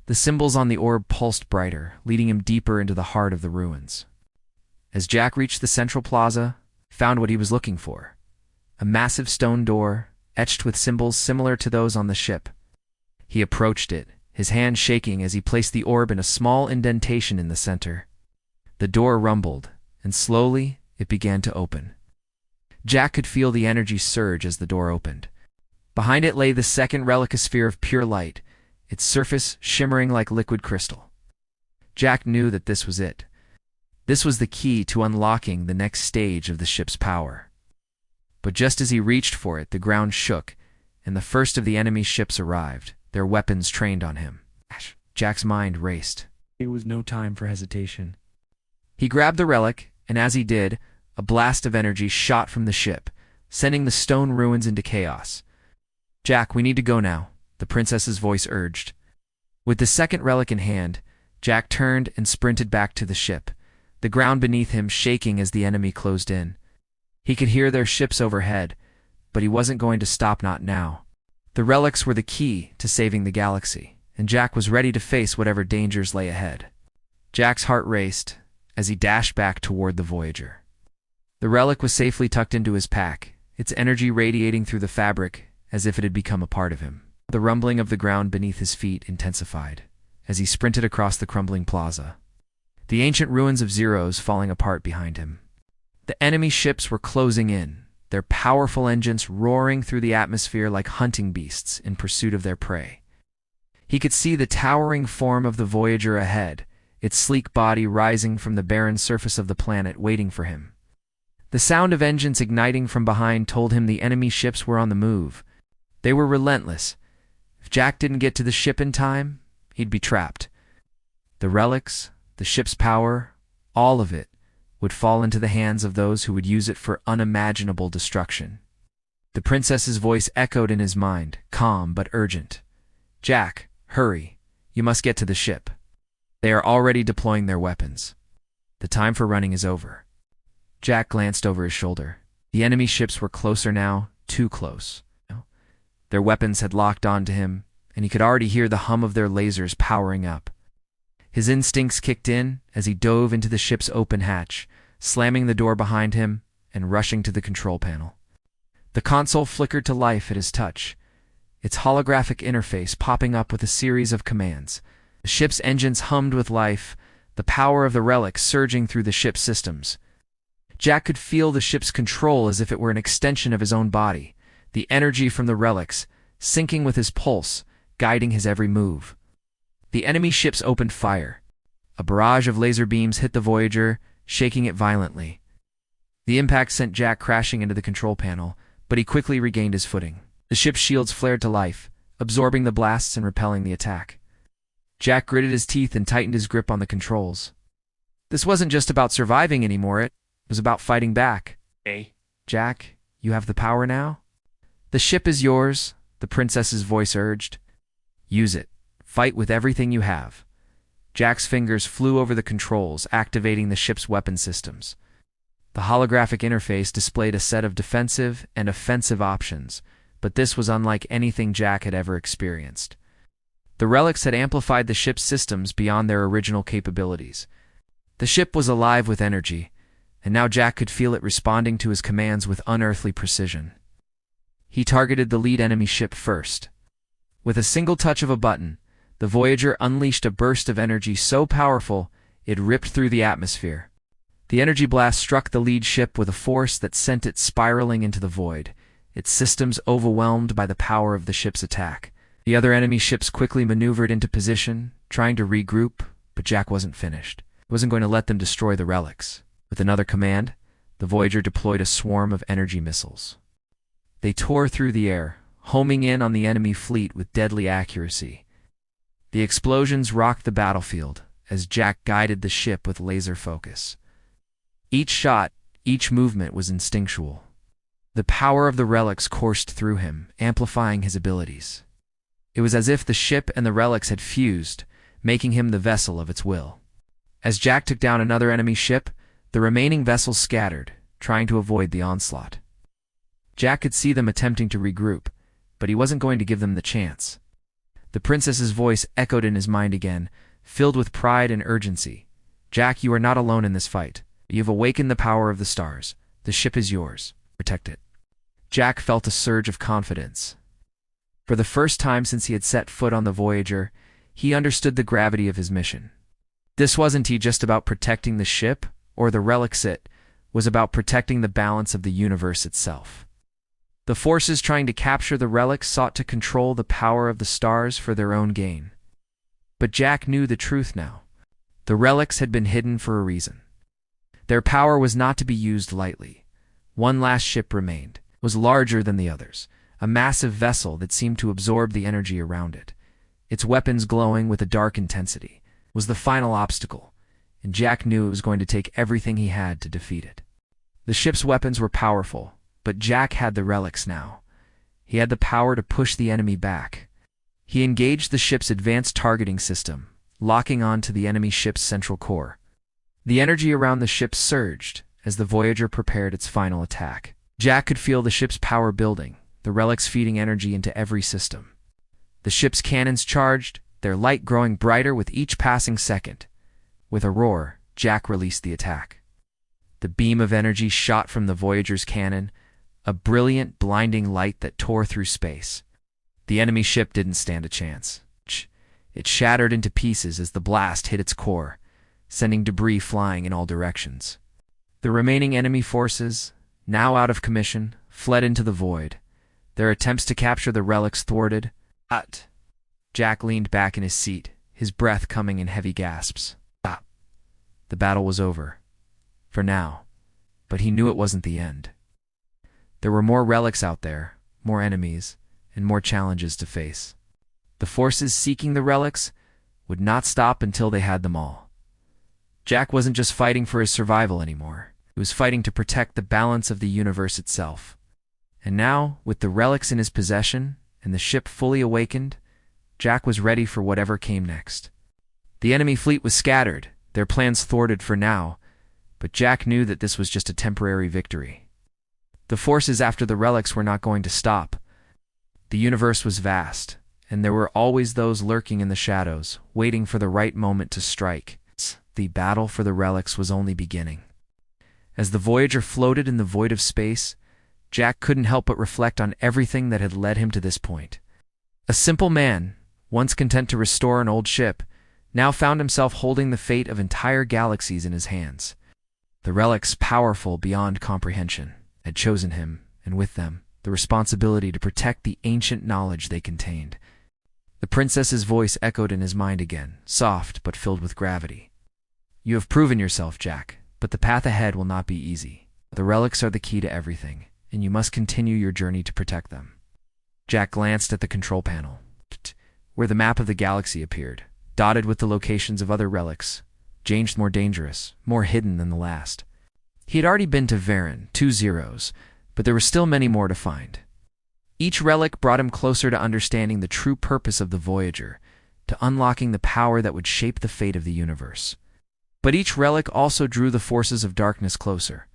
The symbols on the orb pulsed brighter, leading him deeper into the heart of the ruins. As Jack reached the central plaza, he found what he was looking for. A massive stone door, etched with symbols similar to those on the ship. He approached it, his hand shaking as he placed the orb in a small indentation in the center. The door rumbled, and slowly it began to open. Jack could feel the energy surge as the door opened. Behind it lay the second relicosphere of pure light, its surface shimmering like liquid crystal. Jack knew that this was it. This was the key to unlocking the next stage of the ship's power. But just as he reached for it, the ground shook, and the first of the enemy ships arrived, their weapons trained on him. Jack's mind raced. It was no time for hesitation. He grabbed the relic, and as he did, a blast of energy shot from the ship, sending the stone ruins into chaos. "Jack, we need to go now," the princess's voice urged. With the second relic in hand, Jack turned and sprinted back to the ship, the ground beneath him shaking as the enemy closed in. He could hear their ships overhead, but he wasn't going to stop, not now. The relics were the key to saving the galaxy, and Jack was ready to face whatever dangers lay ahead. Jack's heart raced as he dashed back toward the Voyager. The relic was safely tucked into his pack, its energy radiating through the fabric as if it had become a part of him. The rumbling of the ground beneath his feet intensified as he sprinted across the crumbling plaza, the ancient ruins of Zeros falling apart behind him. The enemy ships were closing in, their powerful engines roaring through the atmosphere like hunting beasts in pursuit of their prey. He could see the towering form of the Voyager ahead, its sleek body rising from the barren surface of the planet waiting for him. The sound of engines igniting from behind told him the enemy ships were on the move. They were relentless. If Jack didn't get to the ship in time, he'd be trapped. The relics, the ship's power, all of it would fall into the hands of those who would use it for unimaginable destruction. The princess's voice echoed in his mind, calm but urgent. "Jack, hurry. You must get to the ship. They are already deploying their weapons. The time for running is over." Jack glanced over his shoulder. The enemy ships were closer now, too close. Their weapons had locked onto him, and he could already hear the hum of their lasers powering up. His instincts kicked in as he dove into the ship's open hatch, slamming the door behind him and rushing to the control panel. The console flickered to life at his touch, its holographic interface popping up with a series of commands. The ship's engines hummed with life, the power of the relic surging through the ship's systems. Jack could feel the ship's control as if it were an extension of his own body, the energy from the relics syncing with his pulse, guiding his every move. The enemy ships opened fire. A barrage of laser beams hit the Voyager, shaking it violently. The impact sent Jack crashing into the control panel, but he quickly regained his footing. The ship's shields flared to life, absorbing the blasts and repelling the attack. Jack gritted his teeth and tightened his grip on the controls. This wasn't just about surviving anymore, it was about fighting back. "Hey, "Jack, you have the power now?" "The ship is yours," the princess's voice urged. "Use it. Fight with everything you have." Jack's fingers flew over the controls, activating the ship's weapon systems. The holographic interface displayed a set of defensive and offensive options, but this was unlike anything Jack had ever experienced. The relics had amplified the ship's systems beyond their original capabilities. The ship was alive with energy, and now Jack could feel it responding to his commands with unearthly precision. He targeted the lead enemy ship first. With a single touch of a button, the Voyager unleashed a burst of energy so powerful it ripped through the atmosphere. The energy blast struck the lead ship with a force that sent it spiraling into the void, its systems overwhelmed by the power of the ship's attack. The other enemy ships quickly maneuvered into position, trying to regroup, but Jack wasn't finished. He wasn't going to let them destroy the relics. With another command, the Voyager deployed a swarm of energy missiles. They tore through the air, homing in on the enemy fleet with deadly accuracy. The explosions rocked the battlefield as Jack guided the ship with laser focus. Each shot, each movement was instinctual. The power of the relics coursed through him, amplifying his abilities. It was as if the ship and the relics had fused, making him the vessel of its will. As Jack took down another enemy ship, the remaining vessels scattered, trying to avoid the onslaught. Jack could see them attempting to regroup, but he wasn't going to give them the chance. The princess's voice echoed in his mind again, filled with pride and urgency. "Jack, you are not alone in this fight. You've awakened the power of the stars. The ship is yours. Protect it." Jack felt a surge of confidence. For the first time since he had set foot on the Voyager, he understood the gravity of his mission. This wasn't just about protecting the ship or the relics, it was about protecting the balance of the universe itself. The forces trying to capture the relics sought to control the power of the stars for their own gain. But Jack knew the truth now. The relics had been hidden for a reason. Their power was not to be used lightly. One last ship remained. It was larger than the others, a massive vessel that seemed to absorb the energy around it. Its weapons glowing with a dark intensity was the final obstacle, and Jack knew it was going to take everything he had to defeat it. The ship's weapons were powerful, but Jack had the relics now. He had the power to push the enemy back. He engaged the ship's advanced targeting system, locking on to the enemy ship's central core. The energy around the ship surged as the Voyager prepared its final attack. Jack could feel the ship's power building, the relics feeding energy into every system. The ship's cannons charged, their light growing brighter with each passing second. With a roar, Jack released the attack. The beam of energy shot from the Voyager's cannon, a brilliant, blinding light that tore through space. The enemy ship didn't stand a chance. It shattered into pieces as the blast hit its core, sending debris flying in all directions. The remaining enemy forces, now out of commission, fled into the void, their attempts to capture the relics thwarted. Jack leaned back in his seat, his breath coming in heavy gasps. The battle was over. For now. But he knew it wasn't the end. There were more relics out there, more enemies, and more challenges to face. The forces seeking the relics would not stop until they had them all. Jack wasn't just fighting for his survival anymore. He was fighting to protect the balance of the universe itself. And now, with the relics in his possession and the ship fully awakened, Jack was ready for whatever came next. The enemy fleet was scattered, their plans thwarted for now, but Jack knew that this was just a temporary victory. The forces after the relics were not going to stop. The universe was vast, and there were always those lurking in the shadows, waiting for the right moment to strike. The battle for the relics was only beginning. As the Voyager floated in the void of space, Jack couldn't help but reflect on everything that had led him to this point. A simple man, once content to restore an old ship, now found himself holding the fate of entire galaxies in his hands. The relics, powerful beyond comprehension, had chosen him, and with them, the responsibility to protect the ancient knowledge they contained. The princess's voice echoed in his mind again, soft but filled with gravity. "You have proven yourself, Jack, but the path ahead will not be easy. The relics are the key to everything, and you must continue your journey to protect them." Jack glanced at the control panel, where the map of the galaxy appeared, dotted with the locations of other relics, changed more dangerous, more hidden than the last. He had already been to Varen, 2 zeros, but there were still many more to find. Each relic brought him closer to understanding the true purpose of the Voyager, to unlocking the power that would shape the fate of the universe. But each relic also drew the forces of darkness closer.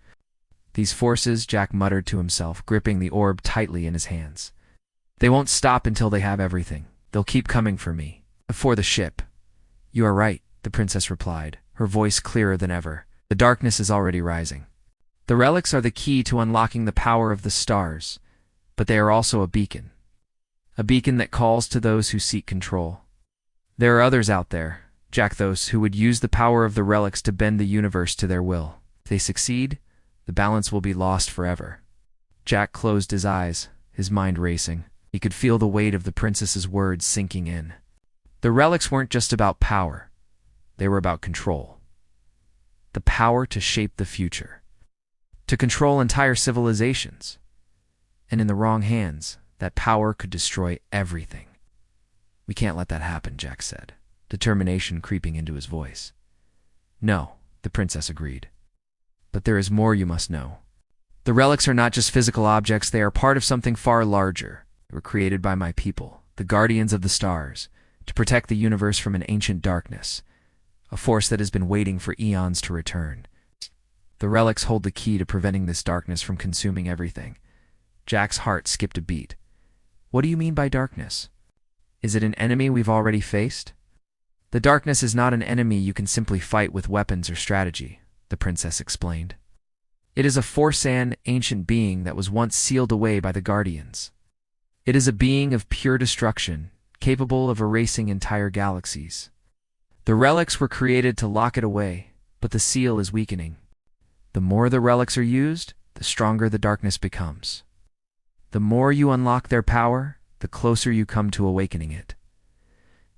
These forces, Jack muttered to himself, gripping the orb tightly in his hands. They won't stop until they have everything. They'll keep coming for me. For the ship. "You are right," the princess replied, her voice clearer than ever. "The darkness is already rising. The relics are the key to unlocking the power of the stars, but they are also a beacon that calls to those who seek control. There are others out there, Jack, those who would use the power of the relics to bend the universe to their will. If they succeed, the balance will be lost forever." Jack closed his eyes, his mind racing. He could feel the weight of the princess's words sinking in. The relics weren't just about power. They were about control. The power to shape the future. To control entire civilizations. And in the wrong hands, that power could destroy everything. "We can't let that happen," Jack said, determination creeping into his voice. "No," the princess agreed. "But there is more you must know. The relics are not just physical objects, they are part of something far larger. They were created by my people, the guardians of the stars, to protect the universe from an ancient darkness, a force that has been waiting for eons to return. The relics hold the key to preventing this darkness from consuming everything." Jack's heart skipped a beat. "What do you mean by darkness? Is it an enemy we've already faced?" "The darkness is not an enemy you can simply fight with weapons or strategy," the princess explained. "It is a forsan, ancient being that was once sealed away by the guardians. It is a being of pure destruction, capable of erasing entire galaxies. The relics were created to lock it away, but the seal is weakening. The more the relics are used, the stronger the darkness becomes. The more you unlock their power, the closer you come to awakening it."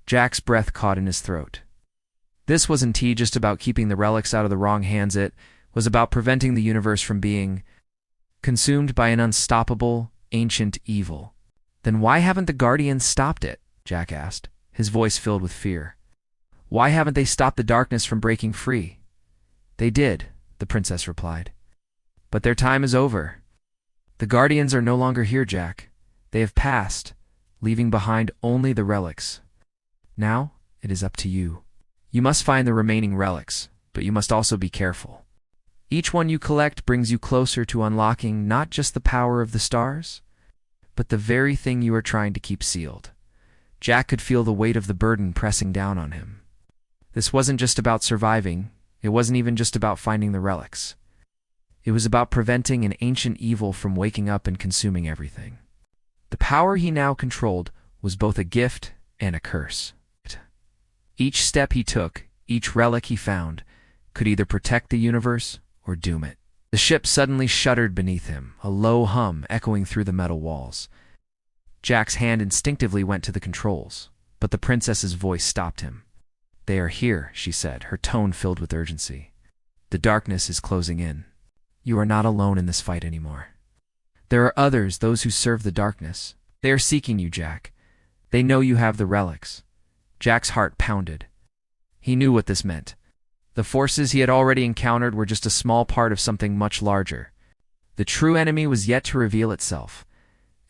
Jack's breath caught in his throat. This wasn't just about keeping the relics out of the wrong hands, it was about preventing the universe from being consumed by an unstoppable, ancient evil. "Then why haven't the Guardians stopped it?" Jack asked, his voice filled with fear. "Why haven't they stopped the darkness from breaking free?" "They did," the princess replied. "But their time is over. The Guardians are no longer here, Jack. They have passed, leaving behind only the relics. Now, it is up to you. You must find the remaining relics, but you must also be careful. Each one you collect brings you closer to unlocking not just the power of the stars, but the very thing you are trying to keep sealed. Jack could feel the weight of the burden pressing down on him. This wasn't just about surviving. It wasn't even just about finding the relics. It was about preventing an ancient evil from waking up and consuming everything. The power he now controlled was both a gift and a curse. Each step he took, each relic he found, could either protect the universe or doom it. The ship suddenly shuddered beneath him, a low hum echoing through the metal walls. Jack's hand instinctively went to the controls, but the princess's voice stopped him. "They are here," she said, her tone filled with urgency. "The darkness is closing in. You are not alone in this fight anymore. There are others, those who serve the darkness. They are seeking you, Jack. They know you have the relics." Jack's heart pounded. He knew what this meant. The forces he had already encountered were just a small part of something much larger. The true enemy was yet to reveal itself,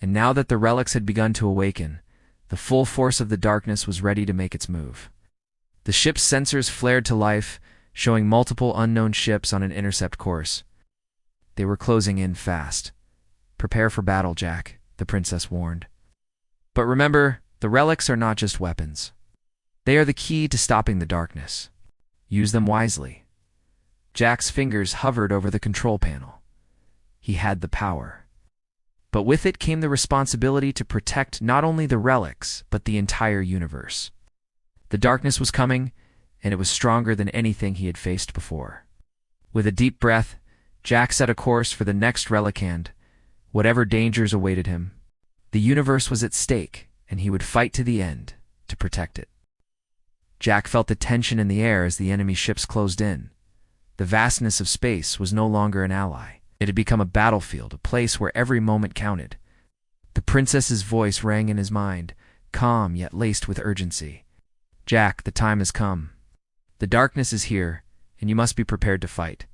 and now that the relics had begun to awaken, the full force of the darkness was ready to make its move. The ship's sensors flared to life, showing multiple unknown ships on an intercept course. They were closing in fast. "Prepare for battle, Jack," the princess warned. "But remember, the relics are not just weapons. They are the key to stopping the darkness. Use them wisely." Jack's fingers hovered over the control panel. He had the power. But with it came the responsibility to protect not only the relics, but the entire universe. The darkness was coming, and it was stronger than anything he had faced before. With a deep breath, Jack set a course for the next relic and, whatever dangers awaited him, the universe was at stake, and he would fight to the end to protect it. Jack felt the tension in the air as the enemy ships closed in. The vastness of space was no longer an ally. It had become a battlefield, a place where every moment counted. The princess's voice rang in his mind, calm yet laced with urgency. "Jack, the time has come. The darkness is here, and you must be prepared to fight.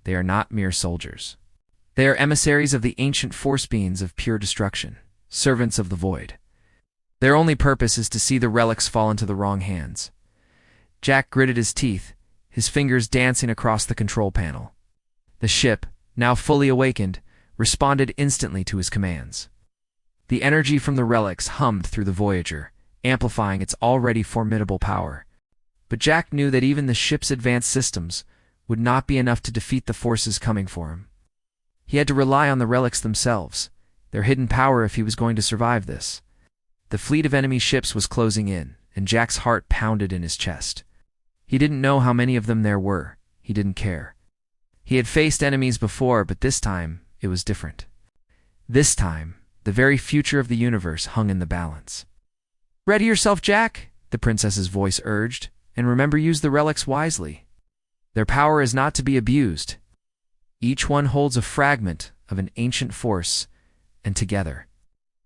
They are not mere soldiers. They are emissaries of the ancient force beings of pure destruction, servants of the void. Their only purpose is to see the relics fall into the wrong hands." Jack gritted his teeth, his fingers dancing across the control panel. The ship, now fully awakened, responded instantly to his commands. The energy from the relics hummed through the Voyager, amplifying its already formidable power. But Jack knew that even the ship's advanced systems would not be enough to defeat the forces coming for him. He had to rely on the relics themselves, their hidden power if he was going to survive this. The fleet of enemy ships was closing in, and Jack's heart pounded in his chest. He didn't know how many of them there were. He didn't care. He had faced enemies before, but this time it was different. This time, the very future of the universe hung in the balance. "Ready yourself, Jack," the princess's voice urged, "and remember, use the relics wisely. Their power is not to be abused. Each one holds a fragment of an ancient force, and together,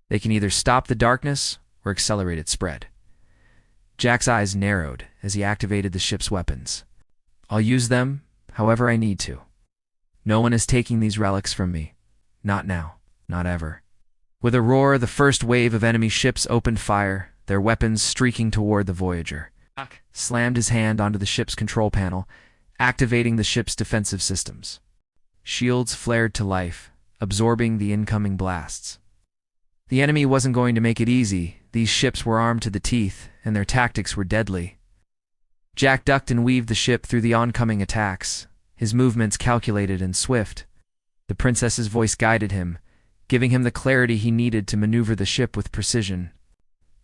they can either stop the darkness or accelerate its spread." Jack's eyes narrowed as he activated the ship's weapons. "I'll use them however I need to. No one is taking these relics from me. Not now, not ever." With a roar, the first wave of enemy ships opened fire, their weapons streaking toward the Voyager. Jack slammed his hand onto the ship's control panel, activating the ship's defensive systems. Shields flared to life, absorbing the incoming blasts. The enemy wasn't going to make it easy. These ships were armed to the teeth, and their tactics were deadly. Jack ducked and weaved the ship through the oncoming attacks, his movements calculated and swift. The princess's voice guided him, giving him the clarity he needed to maneuver the ship with precision.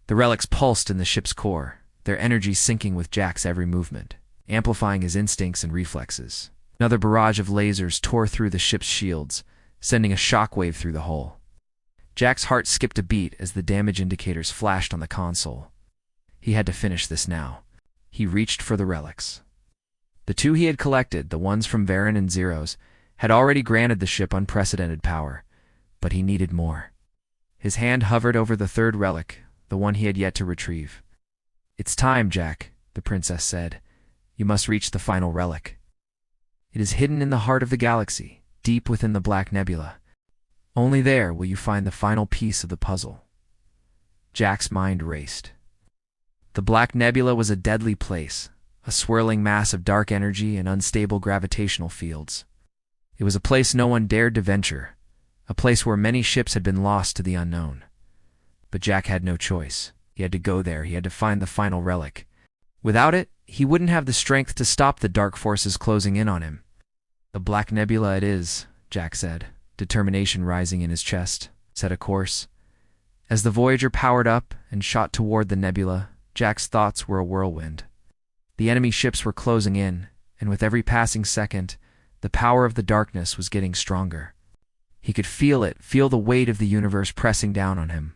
The relics pulsed in the ship's core, their energy syncing with Jack's every movement, amplifying his instincts and reflexes. Another barrage of lasers tore through the ship's shields, sending a shockwave through the hull. Jack's heart skipped a beat as the damage indicators flashed on the console. He had to finish this now. He reached for the relics. The two he had collected, the ones from Varen and Zeros, had already granted the ship unprecedented power, but he needed more. His hand hovered over the third relic, the one he had yet to retrieve. "It's time, Jack," the princess said. "You must reach the final relic. It is hidden in the heart of the galaxy, deep within the Black Nebula. Only there will you find the final piece of the puzzle." Jack's mind raced. The Black Nebula was a deadly place, a swirling mass of dark energy and unstable gravitational fields. It was a place no one dared to venture, a place where many ships had been lost to the unknown. But Jack had no choice. He had to go there. He had to find the final relic. Without it, he wouldn't have the strength to stop the dark forces closing in on him. The Black Nebula it is, Jack said, determination rising in his chest. Set a course. As the Voyager powered up and shot toward the nebula, Jack's thoughts were a whirlwind. The enemy ships were closing in, and with every passing second, the power of the darkness was getting stronger. He could feel it, feel the weight of the universe pressing down on him.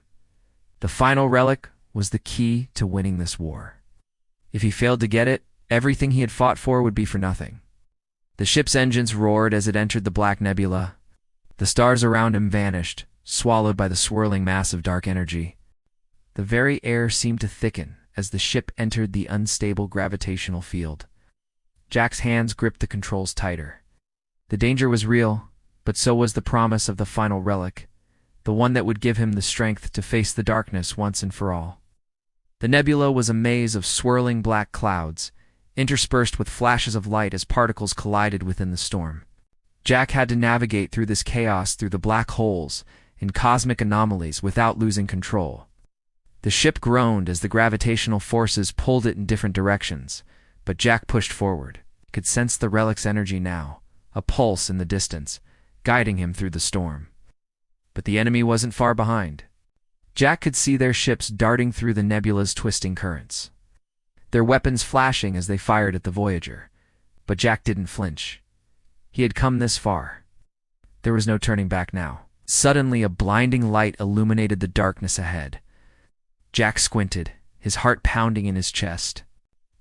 The final relic was the key to winning this war. If he failed to get it, everything he had fought for would be for nothing. The ship's engines roared as it entered the Black Nebula. The stars around him vanished, swallowed by the swirling mass of dark energy. The very air seemed to thicken as the ship entered the unstable gravitational field. Jack's hands gripped the controls tighter. The danger was real, but so was the promise of the final relic, the one that would give him the strength to face the darkness once and for all. The nebula was a maze of swirling black clouds, interspersed with flashes of light as particles collided within the storm. Jack had to navigate through this chaos through the black holes and cosmic anomalies without losing control. The ship groaned as the gravitational forces pulled it in different directions, but Jack pushed forward. He could sense the relic's energy now, a pulse in the distance, guiding him through the storm. But the enemy wasn't far behind. Jack could see their ships darting through the nebula's twisting currents, their weapons flashing as they fired at the Voyager. But Jack didn't flinch. He had come this far. There was no turning back now. Suddenly, a blinding light illuminated the darkness ahead. Jack squinted, his heart pounding in his chest.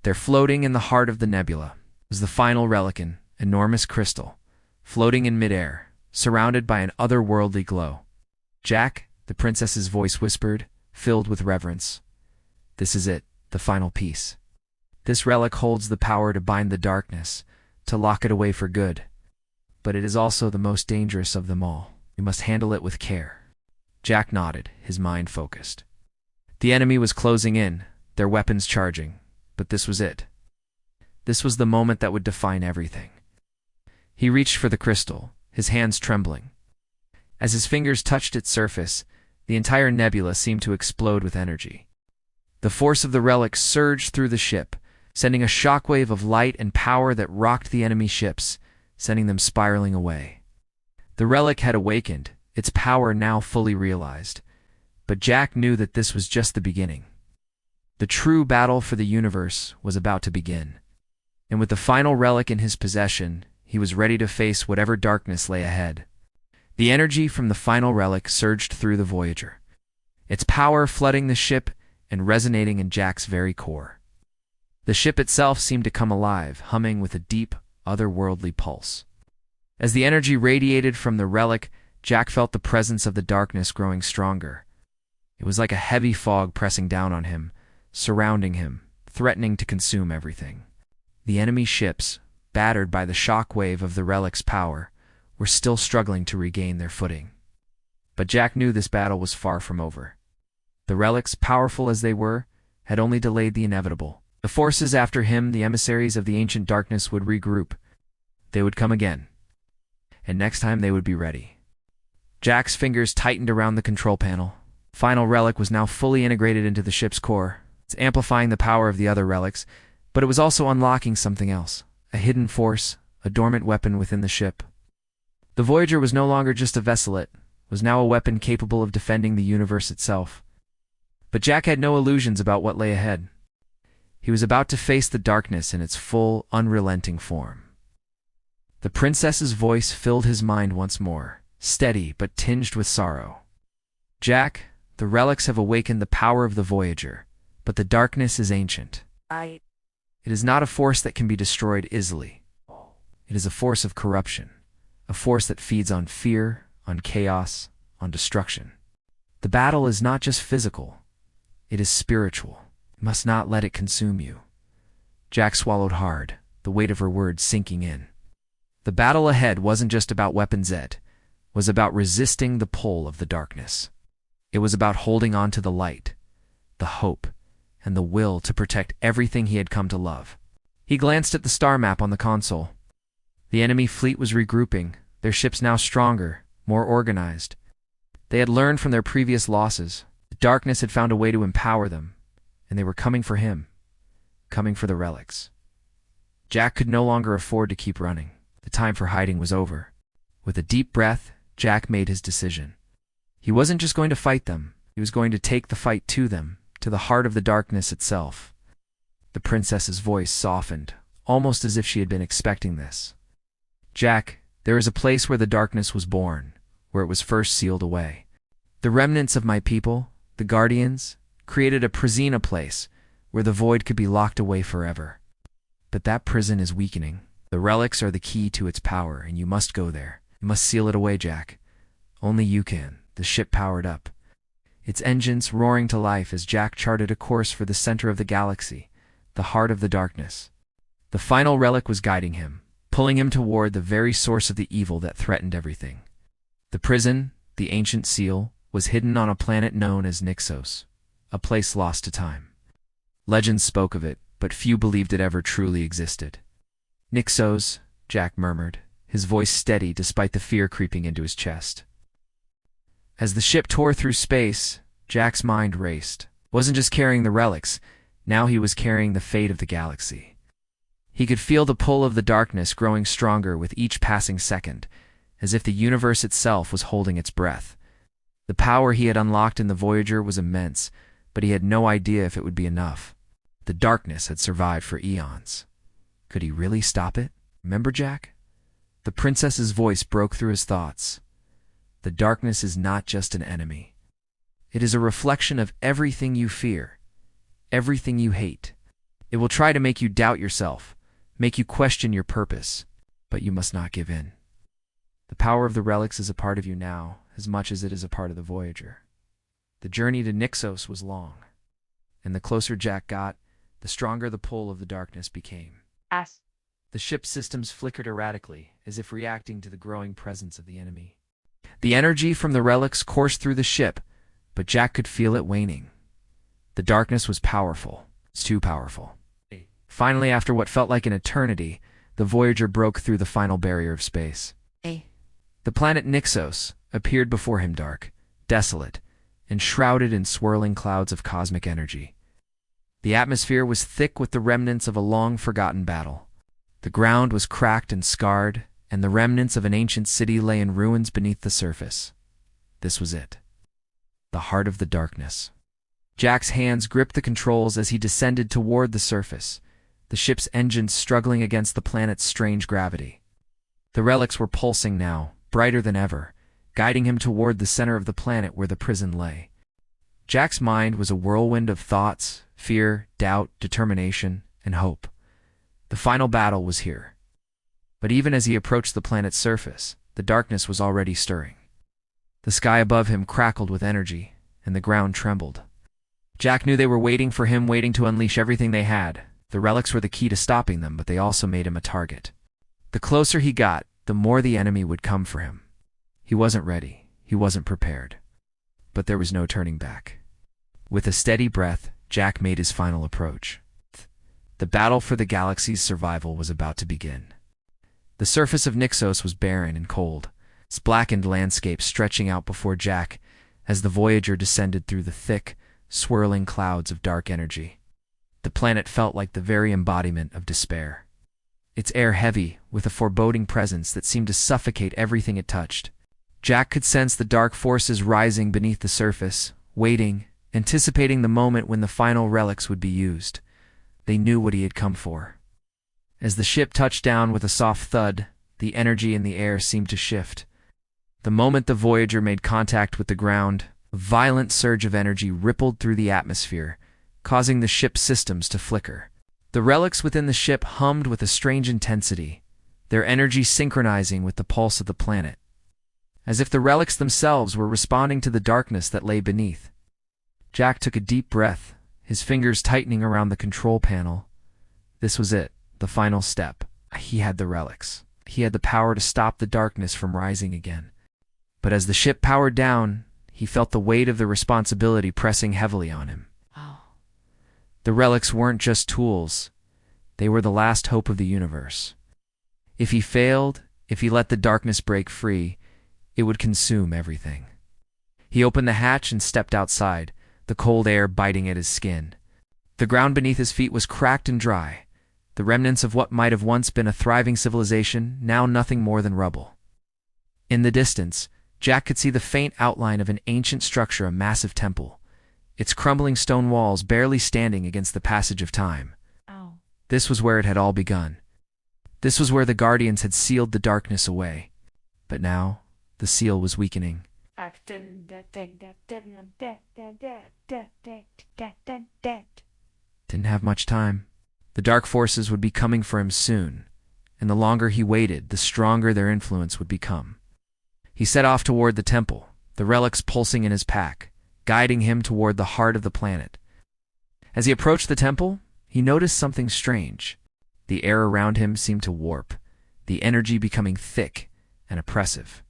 There, floating in the heart of the nebula, was the final relic, an enormous crystal, floating in midair, surrounded by an otherworldly glow. "Jack," the princess's voice whispered, filled with reverence. "This is it, the final piece. This relic holds the power to bind the darkness, to lock it away for good. But it is also the most dangerous of them all. We must handle it with care." Jack nodded, his mind focused. The enemy was closing in, their weapons charging, but this was it. This was the moment that would define everything. He reached for the crystal, his hands trembling. As his fingers touched its surface, the entire nebula seemed to explode with energy. The force of the relic surged through the ship, sending a shockwave of light and power that rocked the enemy ships, sending them spiraling away. The relic had awakened, its power now fully realized. But Jack knew that this was just the beginning. The true battle for the universe was about to begin. And with the final relic in his possession, he was ready to face whatever darkness lay ahead. The energy from the final relic surged through the Voyager, its power flooding the ship and resonating in Jack's very core. The ship itself seemed to come alive, humming with a deep, otherworldly pulse. As the energy radiated from the relic, Jack felt the presence of the darkness growing stronger. It was like a heavy fog pressing down on him, surrounding him, threatening to consume everything. The enemy ships, battered by the shock wave of the relic's power, were still struggling to regain their footing. But Jack knew this battle was far from over. The relics, powerful as they were, had only delayed the inevitable. The forces after him, the emissaries of the ancient darkness, would regroup. They would come again. And next time they would be ready. Jack's fingers tightened around the control panel. Final relic was now fully integrated into the ship's core. It's amplifying the power of the other relics, but it was also unlocking something else, a hidden force, a dormant weapon within the ship. The Voyager was no longer just a vesselet, was now a weapon capable of defending the universe itself. But Jack had no illusions about what lay ahead. He was about to face the darkness in its full, unrelenting form. The princess's voice filled his mind once more, steady but tinged with sorrow. "Jack, the relics have awakened the power of the Voyager, but the darkness is ancient. It is not a force that can be destroyed easily. It is a force of corruption, a force that feeds on fear, on chaos, on destruction. The battle is not just physical, it is spiritual. You must not let it consume you." Jack swallowed hard, the weight of her words sinking in. The battle ahead wasn't just about weapons, it was about resisting the pull of the darkness. It was about holding on to the light, the hope, and the will to protect everything he had come to love. He glanced at the star map on the console. The enemy fleet was regrouping, their ships now stronger, more organized. They had learned from their previous losses. The darkness had found a way to empower them, and they were coming for him, coming for the relics. Jack could no longer afford to keep running. The time for hiding was over. With a deep breath, Jack made his decision. He wasn't just going to fight them, he was going to take the fight to them, to the heart of the darkness itself. The princess's voice softened, almost as if she had been expecting this. Jack, there is a place where the darkness was born, where it was first sealed away. The remnants of my people, the Guardians, created a prison, a place where the void could be locked away forever. But that prison is weakening. The relics are the key to its power, and you must go there. You must seal it away, Jack. Only you can. The ship powered up, its engines roaring to life as Jack charted a course for the center of the galaxy, the heart of the darkness. The final relic was guiding him, pulling him toward the very source of the evil that threatened everything. The prison, the ancient seal, was hidden on a planet known as Nixos, a place lost to time. Legends spoke of it, but few believed it ever truly existed. Nixos, Jack murmured, his voice steady despite the fear creeping into his chest. As the ship tore through space, Jack's mind raced. He wasn't just carrying the relics, now he was carrying the fate of the galaxy. He could feel the pull of the darkness growing stronger with each passing second, as if the universe itself was holding its breath. The power he had unlocked in the Voyager was immense, but he had no idea if it would be enough. The darkness had survived for eons. Could he really stop it? Remember, Jack? The princess's voice broke through his thoughts. The darkness is not just an enemy. It is a reflection of everything you fear, everything you hate. It will try to make you doubt yourself, make you question your purpose, but you must not give in. The power of the relics is a part of you now, as much as it is a part of the Voyager. The journey to Nixos was long, and the closer Jack got, the stronger the pull of the darkness became. The ship's systems flickered erratically, as if reacting to the growing presence of the enemy. The energy from the relics coursed through the ship, but Jack could feel it waning. The darkness was powerful. It's too powerful. Finally, after what felt like an eternity, the Voyager broke through the final barrier of space. The planet Nixos appeared before him dark, desolate, and shrouded in swirling clouds of cosmic energy. The atmosphere was thick with the remnants of a long-forgotten battle. The ground was cracked and scarred, and the remnants of an ancient city lay in ruins beneath the surface. This was it. The heart of the darkness. Jack's hands gripped the controls as he descended toward the surface, the ship's engines struggling against the planet's strange gravity. The relics were pulsing now, brighter than ever, guiding him toward the center of the planet where the prison lay. Jack's mind was a whirlwind of thoughts, fear, doubt, determination, and hope. The final battle was here. But even as he approached the planet's surface, the darkness was already stirring. The sky above him crackled with energy, and the ground trembled. Jack knew they were waiting for him, waiting to unleash everything they had. The relics were the key to stopping them, but they also made him a target. The closer he got, the more the enemy would come for him. He wasn't ready. He wasn't prepared. But there was no turning back. With a steady breath, Jack made his final approach. The battle for the galaxy's survival was about to begin. The surface of Nixos was barren and cold, its blackened landscape stretching out before Jack as the Voyager descended through the thick, swirling clouds of dark energy. The planet felt like the very embodiment of despair. Its air heavy, with a foreboding presence that seemed to suffocate everything it touched. Jack could sense the dark forces rising beneath the surface, waiting, anticipating the moment when the final relics would be used. They knew what he had come for. As the ship touched down with a soft thud, the energy in the air seemed to shift. The moment the Voyager made contact with the ground, a violent surge of energy rippled through the atmosphere, causing the ship's systems to flicker. The relics within the ship hummed with a strange intensity, their energy synchronizing with the pulse of the planet, as if the relics themselves were responding to the darkness that lay beneath. Jack took a deep breath, his fingers tightening around the control panel. This was it, the final step. He had the relics. He had the power to stop the darkness from rising again. But as the ship powered down, he felt the weight of the responsibility pressing heavily on him. The relics weren't just tools. They were the last hope of the universe. If he failed, if he let the darkness break free, it would consume everything. He opened the hatch and stepped outside, the cold air biting at his skin. The ground beneath his feet was cracked and dry, the remnants of what might have once been a thriving civilization, now nothing more than rubble. In the distance, Jack could see the faint outline of an ancient structure, a massive temple, its crumbling stone walls barely standing against the passage of time. Ow. This was where it had all begun. This was where the Guardians had sealed the darkness away. But now, the seal was weakening. Didn't have much time. The dark forces would be coming for him soon, and the longer he waited, the stronger their influence would become. He set off toward the temple, the relics pulsing in his pack, guiding him toward the heart of the planet. As he approached the temple, he noticed something strange. The air around him seemed to warp, the energy becoming thick and oppressive.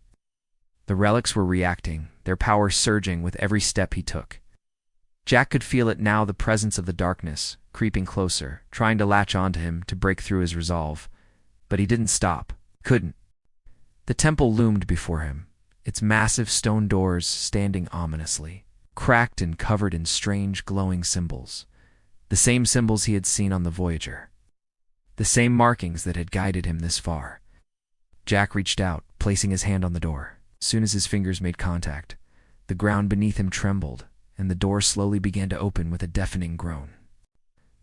The relics were reacting, their power surging with every step he took. Jack could feel it now, the presence of the darkness, creeping closer, trying to latch onto him to break through his resolve. But he didn't stop, couldn't. The temple loomed before him, its massive stone doors standing ominously, cracked and covered in strange glowing symbols. The same symbols he had seen on the Voyager. The same markings that had guided him this far. Jack reached out, placing his hand on the door. As soon as his fingers made contact, the ground beneath him trembled, and the door slowly began to open with a deafening groan.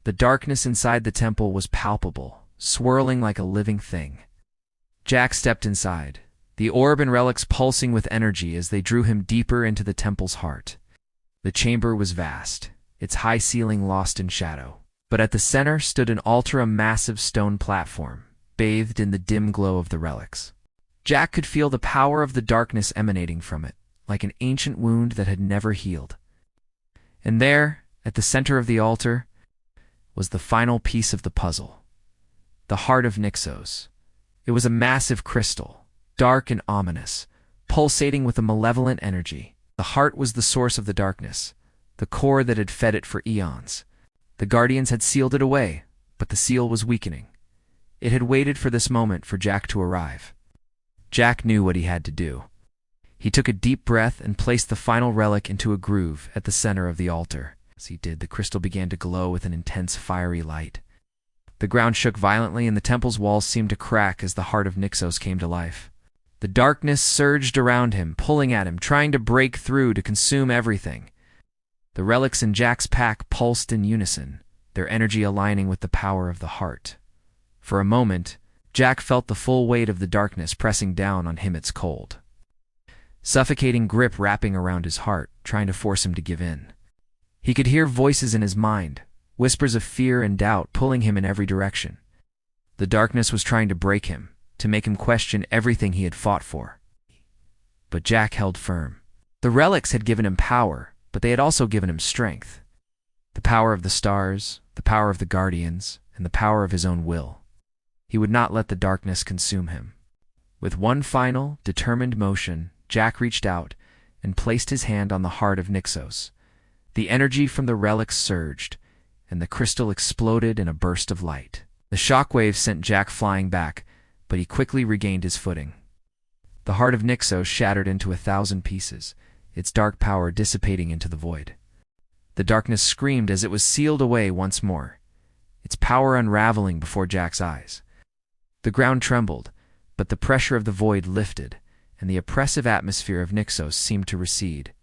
The darkness inside the temple was palpable, swirling like a living thing. Jack stepped inside, the orb and relics pulsing with energy as they drew him deeper into the temple's heart. The chamber was vast, its high ceiling lost in shadow. But at the center stood an altar, a massive stone platform, bathed in the dim glow of the relics. Jack could feel the power of the darkness emanating from it, like an ancient wound that had never healed. And there, at the center of the altar, was the final piece of the puzzle. The heart of Nyxos. It was a massive crystal, dark and ominous, pulsating with a malevolent energy. The heart was the source of the darkness, the core that had fed it for eons. The Guardians had sealed it away, but the seal was weakening. It had waited for this moment for Jack to arrive. Jack knew what he had to do. He took a deep breath and placed the final relic into a groove at the center of the altar. As he did, the crystal began to glow with an intense fiery light. The ground shook violently and the temple's walls seemed to crack as the heart of Nyxos came to life. The darkness surged around him, pulling at him, trying to break through, to consume everything. The relics in Jack's pack pulsed in unison, their energy aligning with the power of the heart. For a moment, Jack felt the full weight of the darkness pressing down on him, its cold, suffocating grip wrapping around his heart, trying to force him to give in. He could hear voices in his mind, whispers of fear and doubt pulling him in every direction. The darkness was trying to break him, to make him question everything he had fought for. But Jack held firm. The relics had given him power, but they had also given him strength. The power of the stars, the power of the Guardians, and the power of his own will. He would not let the darkness consume him. With one final, determined motion, Jack reached out and placed his hand on the heart of Nyxos. The energy from the relics surged, and the crystal exploded in a burst of light. The shockwave sent Jack flying back, but he quickly regained his footing. The heart of Nyxos shattered into 1,000 pieces, its dark power dissipating into the void. The darkness screamed as it was sealed away once more, its power unraveling before Jack's eyes. The ground trembled, but the pressure of the void lifted, and the oppressive atmosphere of Nyxos seemed to recede.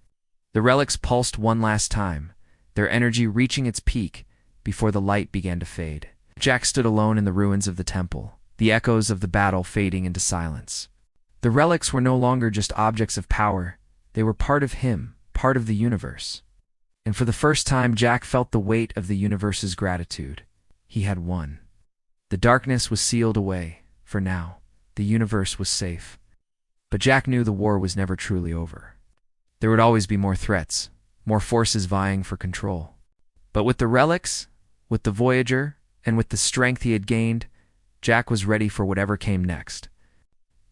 The relics pulsed one last time, their energy reaching its peak before the light began to fade. Jack stood alone in the ruins of the temple, the echoes of the battle fading into silence. The relics were no longer just objects of power. They were part of him, part of the universe. And for the first time, Jack felt the weight of the universe's gratitude. He had won. The darkness was sealed away. For now, the universe was safe. But Jack knew the war was never truly over. There would always be more threats, more forces vying for control. But with the relics, with the Voyager, and with the strength he had gained, Jack was ready for whatever came next.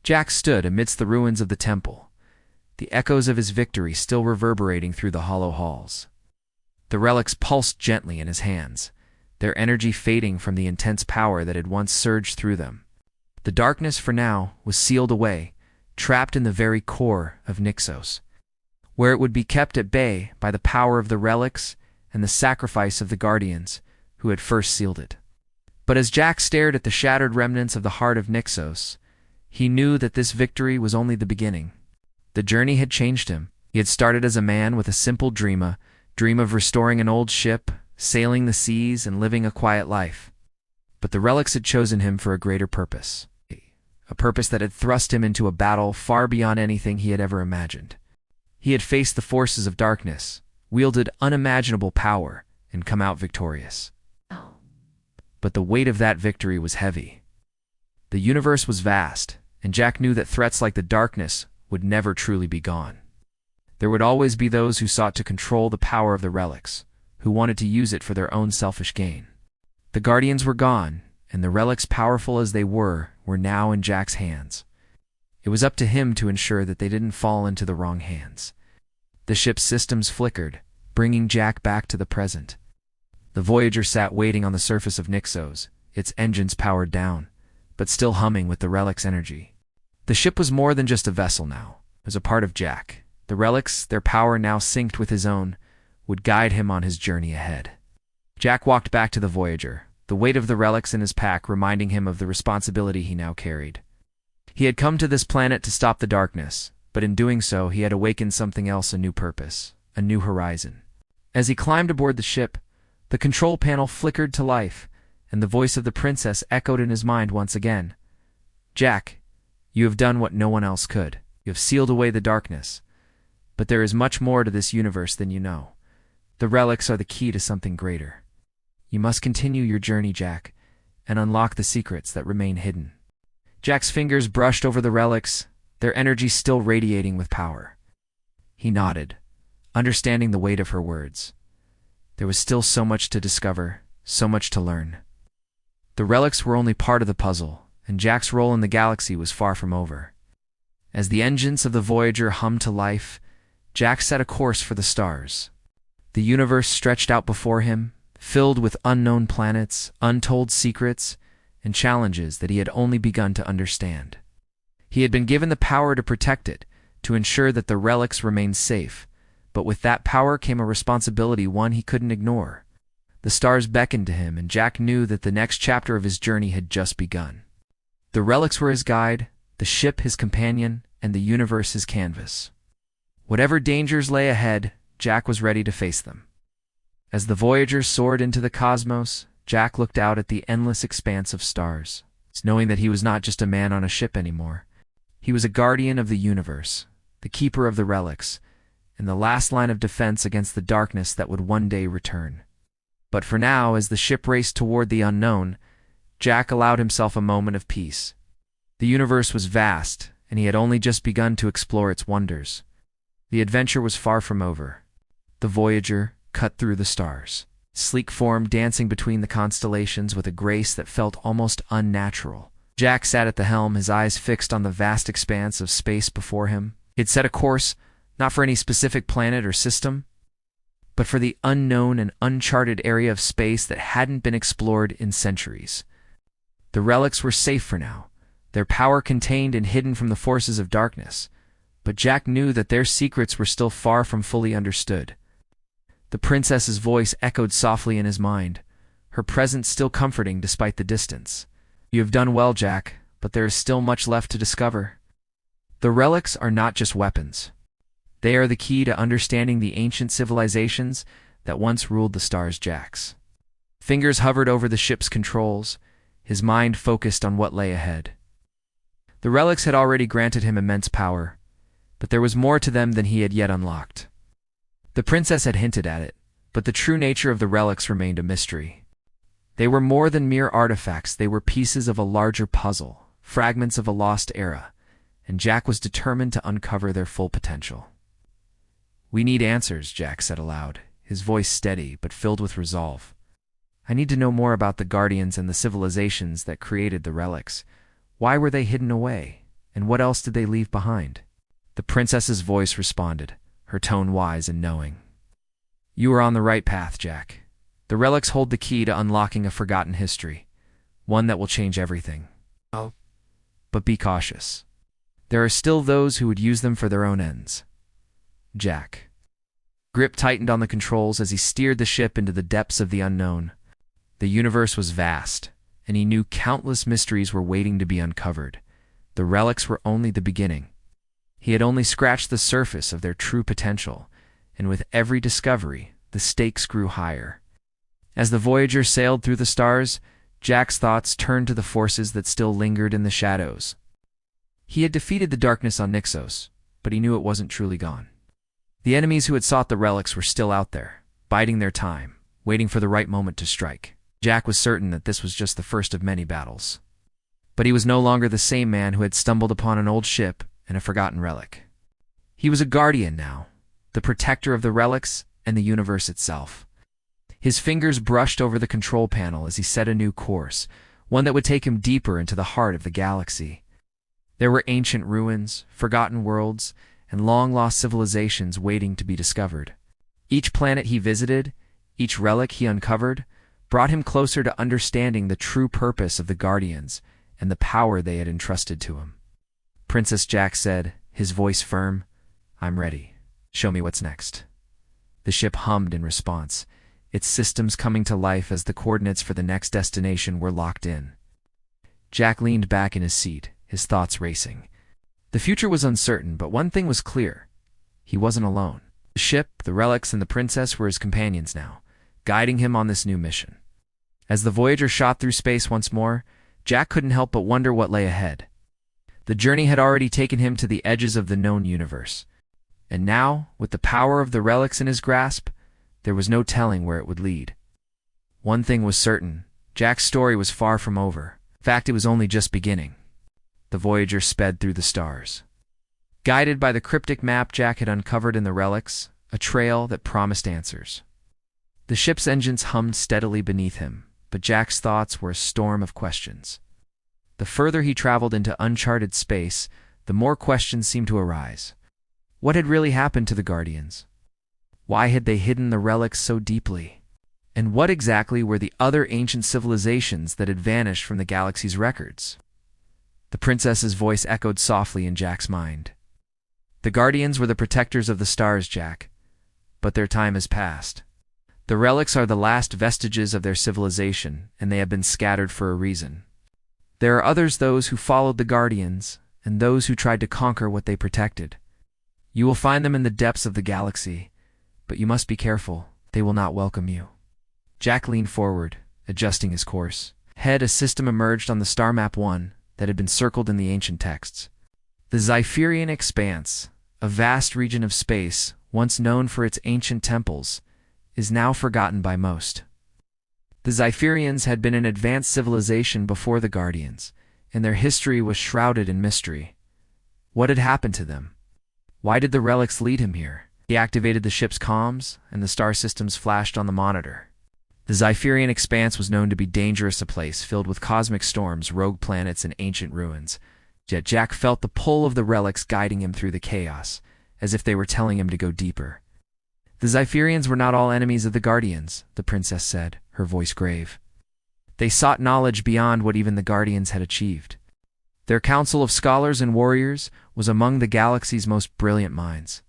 Jack stood amidst the ruins of the temple, the echoes of his victory still reverberating through the hollow halls. The relics pulsed gently in his hands, their energy fading from the intense power that had once surged through them. The darkness, for now, was sealed away, trapped in the very core of Nyxos, where it would be kept at bay by the power of the relics and the sacrifice of the guardians who had first sealed it. But as Jack stared at the shattered remnants of the heart of Nyxos, he knew that this victory was only the beginning. The journey had changed him. He had started as a man with a simple dream of restoring an old ship, sailing the seas, and living a quiet life. But the relics had chosen him for a greater purpose, a purpose that had thrust him into a battle far beyond anything he had ever imagined. He had faced the forces of darkness, wielded unimaginable power, and come out victorious. But the weight of that victory was heavy. The universe was vast, and Jack knew that threats like the darkness would never truly be gone. There would always be those who sought to control the power of the relics, who wanted to use it for their own selfish gain. The guardians were gone, and the relics, powerful as they were now in Jack's hands. It was up to him to ensure that they didn't fall into the wrong hands. The ship's systems flickered, bringing Jack back to the present. The Voyager sat waiting on the surface of Nyxos, its engines powered down, but still humming with the relic's energy. The ship was more than just a vessel now. It was a part of Jack. The relics, their power now synced with his own, would guide him on his journey ahead. Jack walked back to the Voyager, the weight of the relics in his pack reminding him of the responsibility he now carried. He had come to this planet to stop the darkness, but in doing so he had awakened something else, a new purpose, a new horizon. As he climbed aboard the ship, the control panel flickered to life, and the voice of the princess echoed in his mind once again. "Jack, you have done what no one else could. You have sealed away the darkness. But there is much more to this universe than you know. The relics are the key to something greater. You must continue your journey, Jack, and unlock the secrets that remain hidden." Jack's fingers brushed over the relics, their energy still radiating with power. He nodded, understanding the weight of her words. There was still so much to discover, so much to learn. The relics were only part of the puzzle, and Jack's role in the galaxy was far from over. As the engines of the Voyager hummed to life, Jack set a course for the stars. The universe stretched out before him, filled with unknown planets, untold secrets, and challenges that he had only begun to understand. He had been given the power to protect it, to ensure that the relics remained safe, but with that power came a responsibility, one he couldn't ignore. The stars beckoned to him, and Jack knew that the next chapter of his journey had just begun. The relics were his guide, the ship his companion, and the universe his canvas. Whatever dangers lay ahead, Jack was ready to face them. As the Voyager soared into the cosmos, Jack looked out at the endless expanse of stars, knowing that he was not just a man on a ship anymore. He was a guardian of the universe, the keeper of the relics, and the last line of defense against the darkness that would one day return. But for now, as the ship raced toward the unknown, Jack allowed himself a moment of peace. The universe was vast, and he had only just begun to explore its wonders. The adventure was far from over. The Voyager cut through the stars, sleek form dancing between the constellations with a grace that felt almost unnatural. Jack sat at the helm, his eyes fixed on the vast expanse of space before him. He had set a course, not for any specific planet or system, but for the unknown and uncharted area of space that hadn't been explored in centuries. The relics were safe for now, their power contained and hidden from the forces of darkness, but Jack knew that their secrets were still far from fully understood. The princess's voice echoed softly in his mind, her presence still comforting despite the distance. "You have done well, Jack, but there is still much left to discover. The relics are not just weapons. They are the key to understanding the ancient civilizations that once ruled the stars." Jack's fingers hovered over the ship's controls, his mind focused on what lay ahead. The relics had already granted him immense power, but there was more to them than he had yet unlocked. The princess had hinted at it, but the true nature of the relics remained a mystery. They were more than mere artifacts, they were pieces of a larger puzzle, fragments of a lost era, and Jack was determined to uncover their full potential. "We need answers," Jack said aloud, his voice steady but filled with resolve. "I need to know more about the Guardians and the civilizations that created the relics. Why were they hidden away, and what else did they leave behind?" The princess's voice responded, her tone wise and knowing. You are on the right path, Jack. The relics hold the key to unlocking a forgotten history, one that will change everything. Oh. But be cautious. There are still those who would use them for their own ends. Jack. Grip tightened on the controls as he steered the ship into the depths of the unknown. The universe was vast, and he knew countless mysteries were waiting to be uncovered. The relics were only the beginning. He had only scratched the surface of their true potential, and with every discovery, the stakes grew higher. As the Voyager sailed through the stars, Jack's thoughts turned to the forces that still lingered in the shadows. He had defeated the darkness on Nixos, but he knew it wasn't truly gone. The enemies who had sought the relics were still out there, biding their time, waiting for the right moment to strike. Jack was certain that this was just the first of many battles. But he was no longer the same man who had stumbled upon an old ship and a forgotten relic. He was a guardian now, the protector of the relics and the universe itself. His fingers brushed over the control panel as he set a new course, one that would take him deeper into the heart of the galaxy. There were ancient ruins, forgotten worlds, and long-lost civilizations waiting to be discovered. Each planet he visited, each relic he uncovered, brought him closer to understanding the true purpose of the Guardians and the power they had entrusted to him. Princess Jack said, his voice firm, "I'm ready. Show me what's next." The ship hummed in response, its systems coming to life as the coordinates for the next destination were locked in. Jack leaned back in his seat, his thoughts racing. The future was uncertain, but one thing was clear. He wasn't alone. The ship, the relics, and the princess were his companions now, guiding him on this new mission. As the Voyager shot through space once more, Jack couldn't help but wonder what lay ahead. The journey had already taken him to the edges of the known universe. And now, with the power of the relics in his grasp, there was no telling where it would lead. One thing was certain, Jack's story was far from over. In fact, it was only just beginning. The Voyager sped through the stars. Guided by the cryptic map Jack had uncovered in the relics, a trail that promised answers. The ship's engines hummed steadily beneath him, but Jack's thoughts were a storm of questions. The further he traveled into uncharted space, the more questions seemed to arise. What had really happened to the Guardians? Why had they hidden the relics so deeply? And what exactly were the other ancient civilizations that had vanished from the galaxy's records? The princess's voice echoed softly in Jack's mind. The Guardians were the protectors of the stars, Jack, but their time has passed. The relics are the last vestiges of their civilization, and they have been scattered for a reason. There are those who followed the Guardians, and those who tried to conquer what they protected. You will find them in the depths of the galaxy, but you must be careful. They will not welcome you. Jack leaned forward, adjusting his course. Ahead, a system emerged on the star map 1 that had been circled in the ancient texts. The Zypherian Expanse, a vast region of space, once known for its ancient temples, is now forgotten by most. The Zypherians had been an advanced civilization before the Guardians, and their history was shrouded in mystery. What had happened to them? Why did the relics lead him here? He activated the ship's comms, and the star systems flashed on the monitor. The Zypherian Expanse was known to be dangerous, a place filled with cosmic storms, rogue planets, and ancient ruins. Yet Jack felt the pull of the relics guiding him through the chaos, as if they were telling him to go deeper. The Zypherians were not all enemies of the Guardians, the princess said, her voice grave. They sought knowledge beyond what even the Guardians had achieved. Their council of scholars and warriors was among the galaxy's most brilliant minds.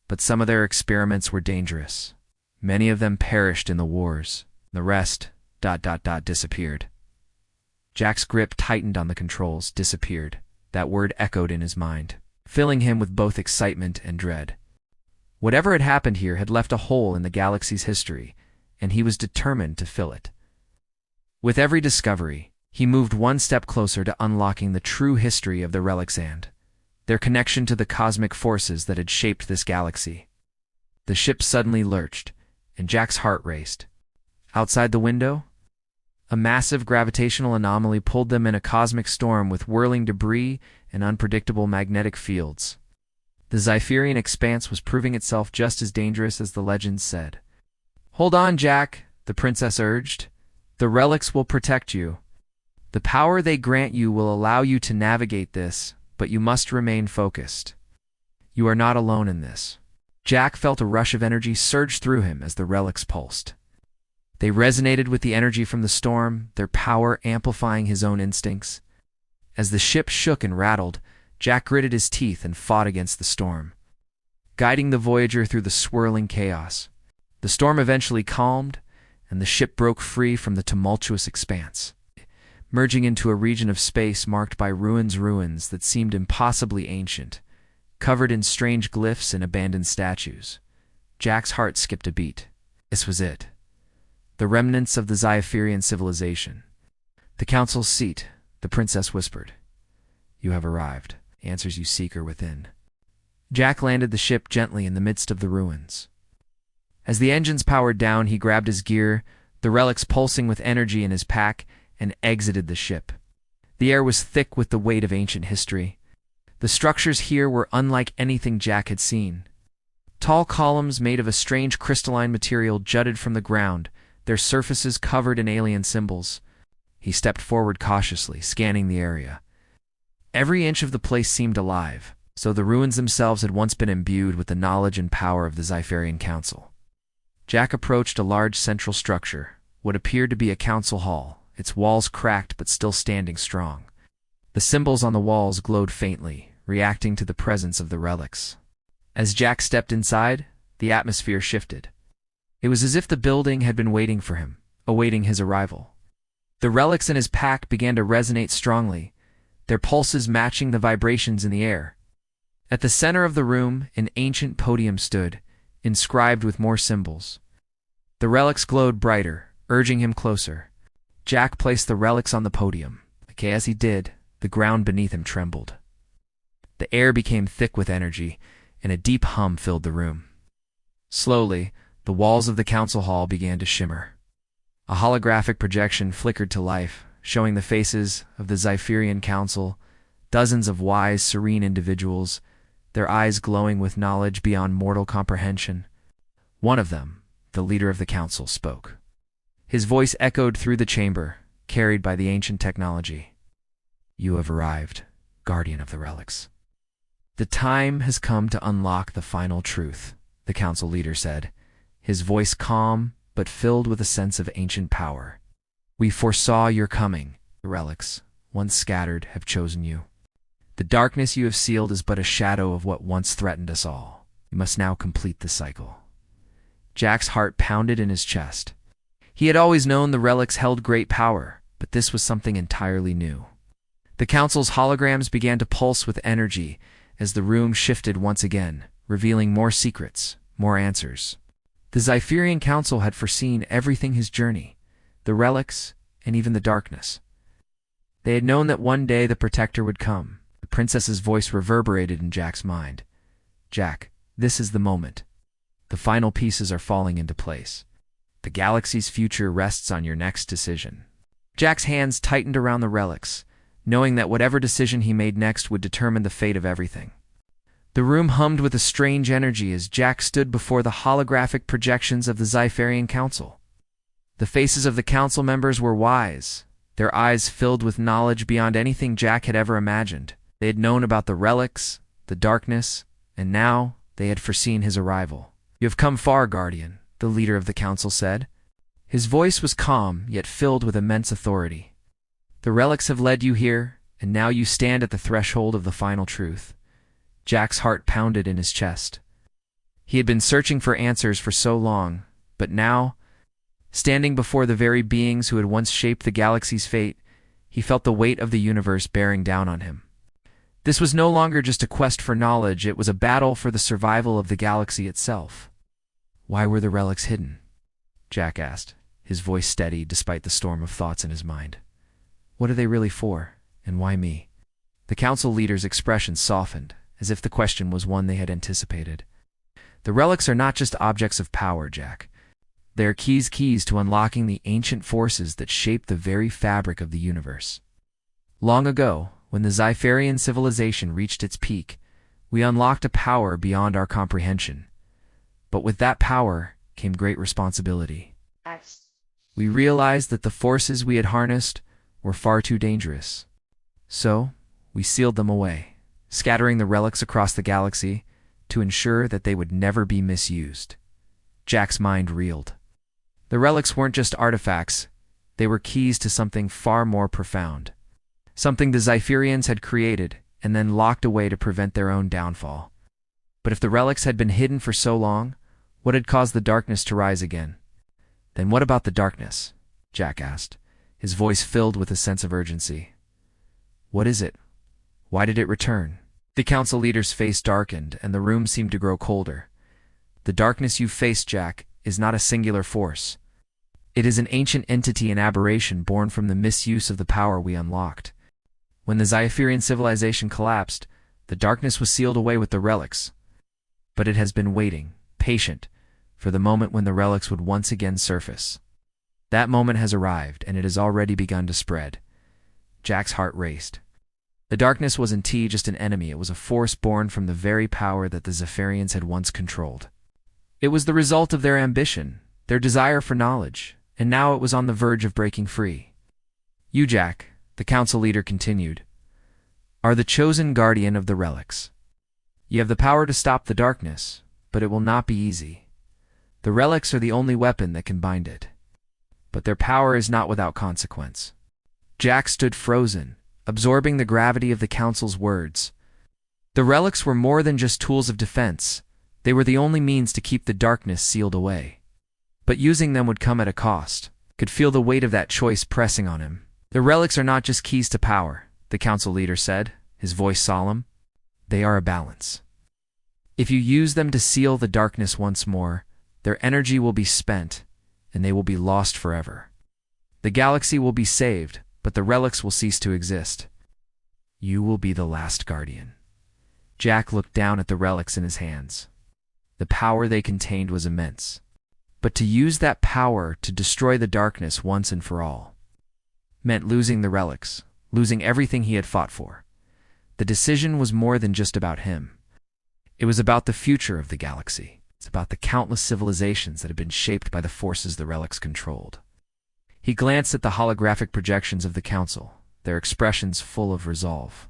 But some of their experiments were dangerous. Many of them perished in the wars. The rest, disappeared. Jack's grip tightened on the controls, disappeared. That word echoed in his mind, filling him with both excitement and dread. Whatever had happened here had left a hole in the galaxy's history, and he was determined to fill it. With every discovery, he moved one step closer to unlocking the true history of the relics and their connection to the cosmic forces that had shaped this galaxy. The ship suddenly lurched, and Jack's heart raced. Outside the window, a massive gravitational anomaly pulled them in a cosmic storm with whirling debris and unpredictable magnetic fields. The Zypherian Expanse was proving itself just as dangerous as the legends said. "Hold on, Jack," the princess urged. "The relics will protect you. The power they grant you will allow you to navigate this, but you must remain focused. You are not alone in this." Jack felt a rush of energy surge through him as the relics pulsed. They resonated with the energy from the storm, their power amplifying his own instincts. As the ship shook and rattled, Jack gritted his teeth and fought against the storm, guiding the Voyager through the swirling chaos. The storm eventually calmed, and the ship broke free from the tumultuous expanse, merging into a region of space marked by ruins that seemed impossibly ancient, covered in strange glyphs and abandoned statues. Jack's heart skipped a beat. This was it. The remnants of the Zypherian civilization. The council's seat, the princess whispered. "You have arrived," answers you seeker within. Jack landed the ship gently in the midst of the ruins. As the engines powered down, he grabbed his gear, the relics pulsing with energy in his pack, and exited the ship. The air was thick with the weight of ancient history. The structures here were unlike anything Jack had seen. Tall columns made of a strange crystalline material jutted from the ground, their surfaces covered in alien symbols. He stepped forward cautiously, scanning the area. Every inch of the place seemed alive, so the ruins themselves had once been imbued with the knowledge and power of the Zypherian Council. Jack approached a large central structure, what appeared to be a council hall, its walls cracked but still standing strong. The symbols on the walls glowed faintly, reacting to the presence of the relics. As Jack stepped inside, the atmosphere shifted. It was as if the building had been waiting for him, awaiting his arrival. The relics in his pack began to resonate strongly, their pulses matching the vibrations in the air. At the center of the room, an ancient podium stood, inscribed with more symbols. The relics glowed brighter, urging him closer. Jack placed the relics on the podium. As he did, the ground beneath him trembled. The air became thick with energy, and a deep hum filled the room. Slowly, the walls of the council hall began to shimmer. A holographic projection flickered to life, showing the faces of the Zypherian Council, dozens of wise, serene individuals, their eyes glowing with knowledge beyond mortal comprehension. One of them, the leader of the council, spoke. His voice echoed through the chamber, carried by the ancient technology. "You have arrived, guardian of the relics. The time has come to unlock the final truth," the council leader said, his voice calm but filled with a sense of ancient power. "We foresaw your coming. The relics, once scattered, have chosen you. The darkness you have sealed is but a shadow of what once threatened us all. You must now complete the cycle." Jack's heart pounded in his chest. He had always known the relics held great power, but this was something entirely new. The council's holograms began to pulse with energy as the room shifted once again, revealing more secrets, more answers. The Zypherian Council had foreseen everything: his journey, the relics, and even the darkness. They had known that one day the Protector would come. The princess's voice reverberated in Jack's mind. "Jack, this is the moment. The final pieces are falling into place. The galaxy's future rests on your next decision." Jack's hands tightened around the relics, knowing that whatever decision he made next would determine the fate of everything. The room hummed with a strange energy as Jack stood before the holographic projections of the Zypherian Council. The faces of the council members were wise, their eyes filled with knowledge beyond anything Jack had ever imagined. They had known about the relics, the darkness, and now they had foreseen his arrival. "You have come far, Guardian," the leader of the council said. His voice was calm, yet filled with immense authority. "The relics have led you here, and now you stand at the threshold of the final truth." Jack's heart pounded in his chest. He had been searching for answers for so long, but now, standing before the very beings who had once shaped the galaxy's fate, he felt the weight of the universe bearing down on him. This was no longer just a quest for knowledge, it was a battle for the survival of the galaxy itself. "Why were the relics hidden?" Jack asked, his voice steady despite the storm of thoughts in his mind. "What are they really for, and why me?" The council leader's expression softened, as if the question was one they had anticipated. "The relics are not just objects of power, Jack. They are keys to unlocking the ancient forces that shape the very fabric of the universe. Long ago, when the Zypherian civilization reached its peak, we unlocked a power beyond our comprehension. But with that power came great responsibility. We realized that the forces we had harnessed were far too dangerous. So, we sealed them away, scattering the relics across the galaxy, to ensure that they would never be misused. Jack's mind reeled. The relics weren't just artifacts, they were keys to something far more profound. Something the Zypherians had created and then locked away to prevent their own downfall. But if the relics had been hidden for so long, what had caused the darkness to rise again? Then what about the darkness? Jack asked, his voice filled with a sense of urgency. What is it? Why did it return? The council leader's face darkened, and the room seemed to grow colder. The darkness you face, Jack, is not a singular force. It is an ancient entity and aberration born from the misuse of the power we unlocked. When the Zypherian civilization collapsed, the darkness was sealed away with the relics. But it has been waiting, patient, for the moment when the relics would once again surface. That moment has arrived, and it has already begun to spread. Jack's heart raced. The darkness wasn't just an enemy, it was a force born from the very power that the Zypherians had once controlled. It was the result of their ambition, their desire for knowledge, and now it was on the verge of breaking free. You, Jack, the council leader continued, are the chosen guardian of the relics. You have the power to stop the darkness, but it will not be easy. The relics are the only weapon that can bind it. But their power is not without consequence. Jack stood frozen, absorbing the gravity of the council's words. The relics were more than just tools of defense. They were the only means to keep the darkness sealed away. But using them would come at a cost. Could feel the weight of that choice pressing on him. The relics are not just keys to power, the council leader said, his voice solemn. They are a balance. If you use them to seal the darkness once more, their energy will be spent, and they will be lost forever. The galaxy will be saved, but the relics will cease to exist. You will be the last guardian. Jack looked down at the relics in his hands. The power they contained was immense. But to use that power to destroy the darkness once and for all meant losing the relics, losing everything he had fought for. The decision was more than just about him. It was about the future of the galaxy. It's about the countless civilizations that had been shaped by the forces the relics controlled. He glanced at the holographic projections of the council, their expressions full of resolve.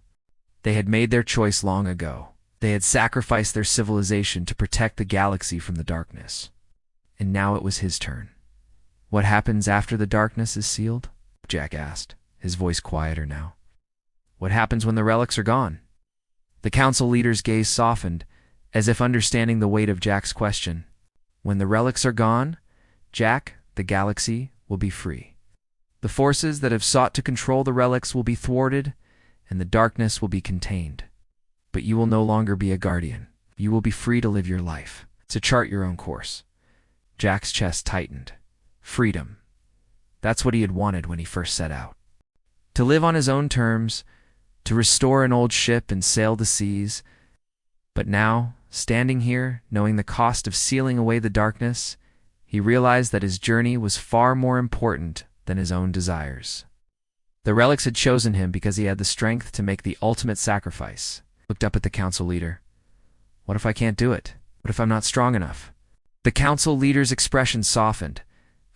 They had made their choice long ago. They had sacrificed their civilization to protect the galaxy from the darkness. And now it was his turn. What happens after the darkness is sealed? Jack asked, his voice quieter now. What happens when the relics are gone? The council leader's gaze softened, as if understanding the weight of Jack's question. When the relics are gone, Jack, the galaxy, will be free. The forces that have sought to control the relics will be thwarted, and the darkness will be contained. But you will no longer be a guardian. You will be free to live your life, to chart your own course. Jack's chest tightened. Freedom. That's what he had wanted when he first set out. To live on his own terms, to restore an old ship and sail the seas. But now, standing here, knowing the cost of sealing away the darkness, he realized that his journey was far more important than his own desires. The relics had chosen him because he had the strength to make the ultimate sacrifice. Looked up at the council leader. What if I can't do it? What if I'm not strong enough? The council leader's expression softened,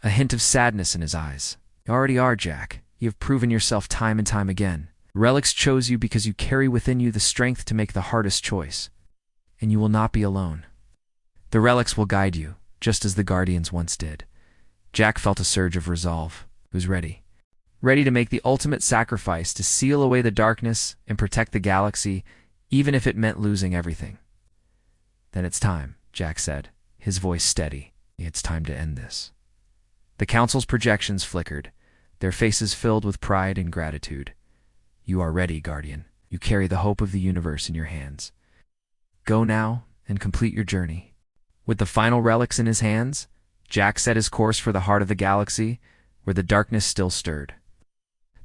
a hint of sadness in his eyes. You already are, Jack. You have proven yourself time and time again. Relics chose you because you carry within you the strength to make the hardest choice. And you will not be alone. The relics will guide you, just as the Guardians once did. Jack felt a surge of resolve. He was ready. Ready to make the ultimate sacrifice to seal away the darkness and protect the galaxy, even if it meant losing everything. Then it's time, Jack said, his voice steady. It's time to end this. The council's projections flickered, their faces filled with pride and gratitude. You are ready, Guardian. You carry the hope of the universe in your hands. Go now and complete your journey. With the final relics in his hands, Jack set his course for the heart of the galaxy, where the darkness still stirred.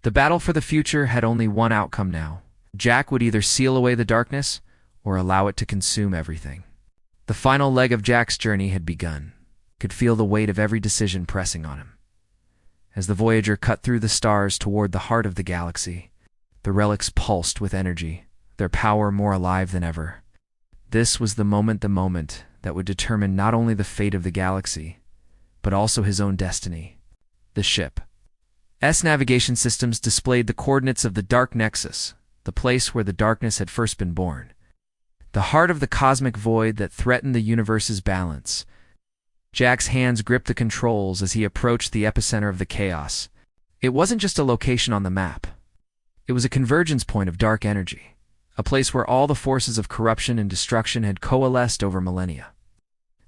The battle for the future had only one outcome now. Jack would either seal away the darkness or allow it to consume everything. The final leg of Jack's journey had begun. Could feel the weight of every decision pressing on him. As the Voyager cut through the stars toward the heart of the galaxy, the relics pulsed with energy, their power more alive than ever. This was the moment that would determine not only the fate of the galaxy, but also his own destiny. The ship's navigation systems displayed the coordinates of the Dark Nexus, the place where the darkness had first been born. the heart of the cosmic void that threatened the universe's balance. Jack's hands gripped the controls as he approached the epicenter of the chaos. It wasn't just a location on the map. It was a convergence point of dark energy, a place where all the forces of corruption and destruction had coalesced over millennia.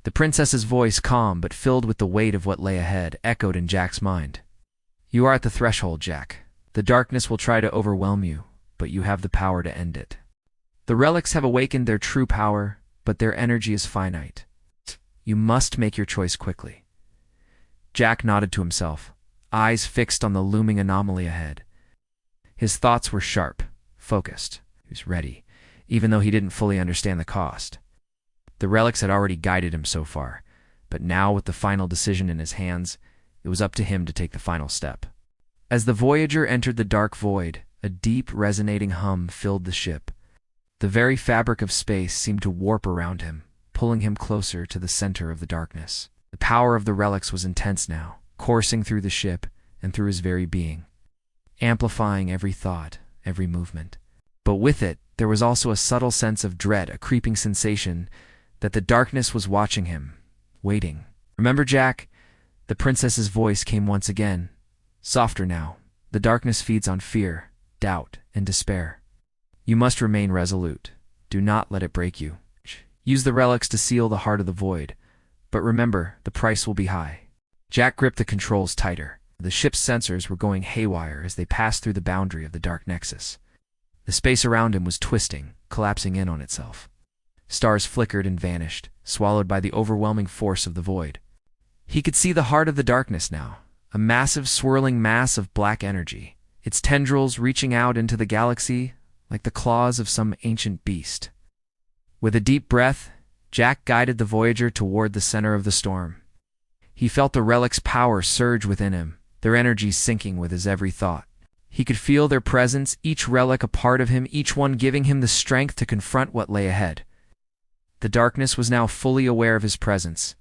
The princess's voice, calm but filled with the weight of what lay ahead, echoed in Jack's mind. "You are at the threshold, Jack. The darkness will try to overwhelm you, but you have the power to end it. The relics have awakened their true power, but their energy is finite. You must make your choice quickly." Jack nodded to himself, eyes fixed on the looming anomaly ahead. His thoughts were sharp, focused. He was ready, even though he didn't fully understand the cost. The relics had already guided him so far, but now with the final decision in his hands, it was up to him to take the final step. As the Voyager entered the dark void, a deep, resonating hum filled the ship. The very fabric of space seemed to warp around him, pulling him closer to the center of the darkness. The power of the relics was intense now, coursing through the ship and through his very being, amplifying every thought, every movement. But with it, there was also a subtle sense of dread, a creeping sensation that the darkness was watching him, waiting. "Remember, Jack?" The princess's voice came once again, softer now. "The darkness feeds on fear, doubt, and despair. You must remain resolute. Do not let it break you. Use the relics to seal the heart of the void, but remember, the price will be high." Jack gripped the controls tighter. The ship's sensors were going haywire as they passed through the boundary of the dark nexus. The space around him was twisting, collapsing in on itself. Stars flickered and vanished, swallowed by the overwhelming force of the void. He could see the heart of the darkness now, a massive swirling mass of black energy, its tendrils reaching out into the galaxy like the claws of some ancient beast. With a deep breath, Jack guided the Voyager toward the center of the storm. He felt the relic's power surge within him, their energy sinking with his every thought. He could feel their presence, each relic a part of him, each one giving him the strength to confront what lay ahead. The darkness was now fully aware of his presence.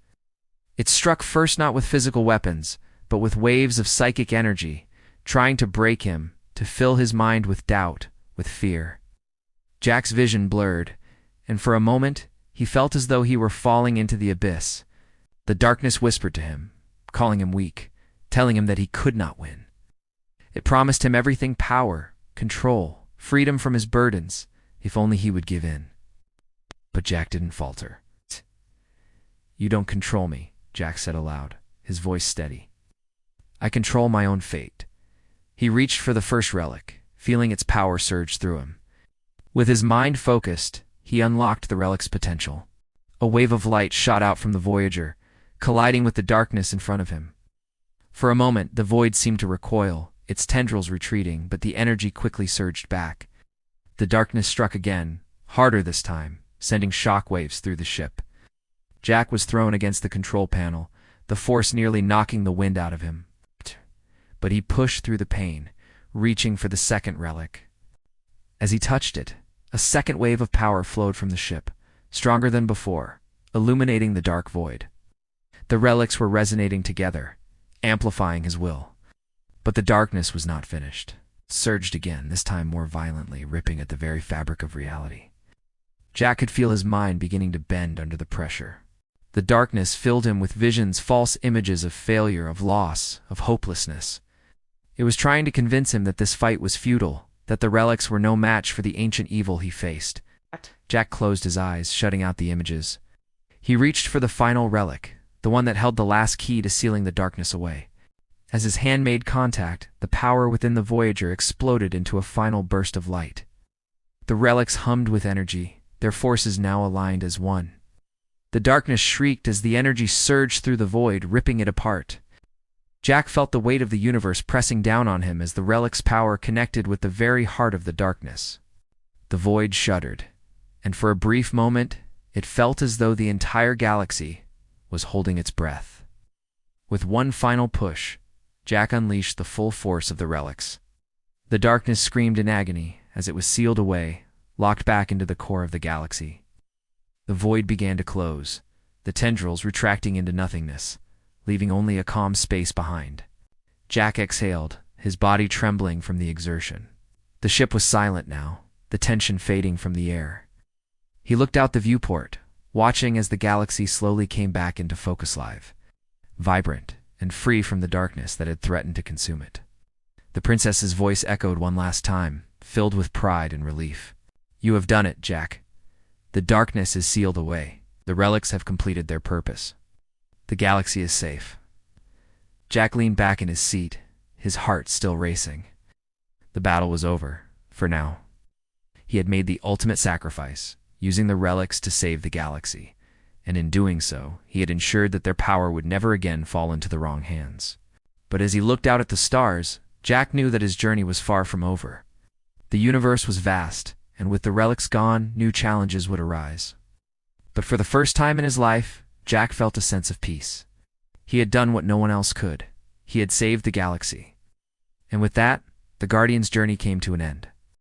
It struck first not with physical weapons, but with waves of psychic energy, trying to break him, to fill his mind with doubt, with fear. Jack's vision blurred, and for a moment, he felt as though he were falling into the abyss. The darkness whispered to him, calling him weak, telling him that he could not win. It promised him everything: power, control, freedom from his burdens, if only he would give in. But Jack didn't falter. "You don't control me," Jack said aloud, his voice steady. "I control my own fate." He reached for the first relic, feeling its power surge through him. With his mind focused, he unlocked the relic's potential. A wave of light shot out from the Voyager, colliding with the darkness in front of him. For a moment, the void seemed to recoil, its tendrils retreating, but the energy quickly surged back. The darkness struck again, harder this time, sending shock waves through the ship. Jack was thrown against the control panel, the force nearly knocking the wind out of him. But he pushed through the pain, reaching for the second relic. As he touched it, a second wave of power flowed from the ship, stronger than before, illuminating the dark void. The relics were resonating together, amplifying his will. But the darkness was not finished. It surged again, this time more violently, ripping at the very fabric of reality. Jack could feel his mind beginning to bend under the pressure. The darkness filled him with visions, false images of failure, of loss, of hopelessness. It was trying to convince him that this fight was futile, that the relics were no match for the ancient evil he faced. Jack closed his eyes, shutting out the images. He reached for the final relic, the one that held the last key to sealing the darkness away. As his hand made contact, the power within the Voyager exploded into a final burst of light. The relics hummed with energy, their forces now aligned as one. The darkness shrieked as the energy surged through the void, ripping it apart. Jack felt the weight of the universe pressing down on him as the relic's power connected with the very heart of the darkness. The void shuddered, and for a brief moment, it felt as though the entire galaxy was holding its breath. With one final push, Jack unleashed the full force of the relics. The darkness screamed in agony as it was sealed away, locked back into the core of the galaxy. The void began to close, the tendrils retracting into nothingness, leaving only a calm space behind. Jack exhaled, his body trembling from the exertion. The ship was silent now, the tension fading from the air. He looked out the viewport, watching as the galaxy slowly came back into focus live, vibrant and free from the darkness that had threatened to consume it. The princess's voice echoed one last time, filled with pride and relief. "You have done it, Jack. The darkness is sealed away. The relics have completed their purpose. The galaxy is safe." Jack leaned back in his seat, his heart still racing. The battle was over, for now. He had made the ultimate sacrifice, using the relics to save the galaxy, and in doing so, he had ensured that their power would never again fall into the wrong hands. But as he looked out at the stars, Jack knew that his journey was far from over. The universe was vast, and with the relics gone, new challenges would arise. But for the first time in his life, Jack felt a sense of peace. He had done what no one else could. He had saved the galaxy. And with that, the Guardian's journey came to an end.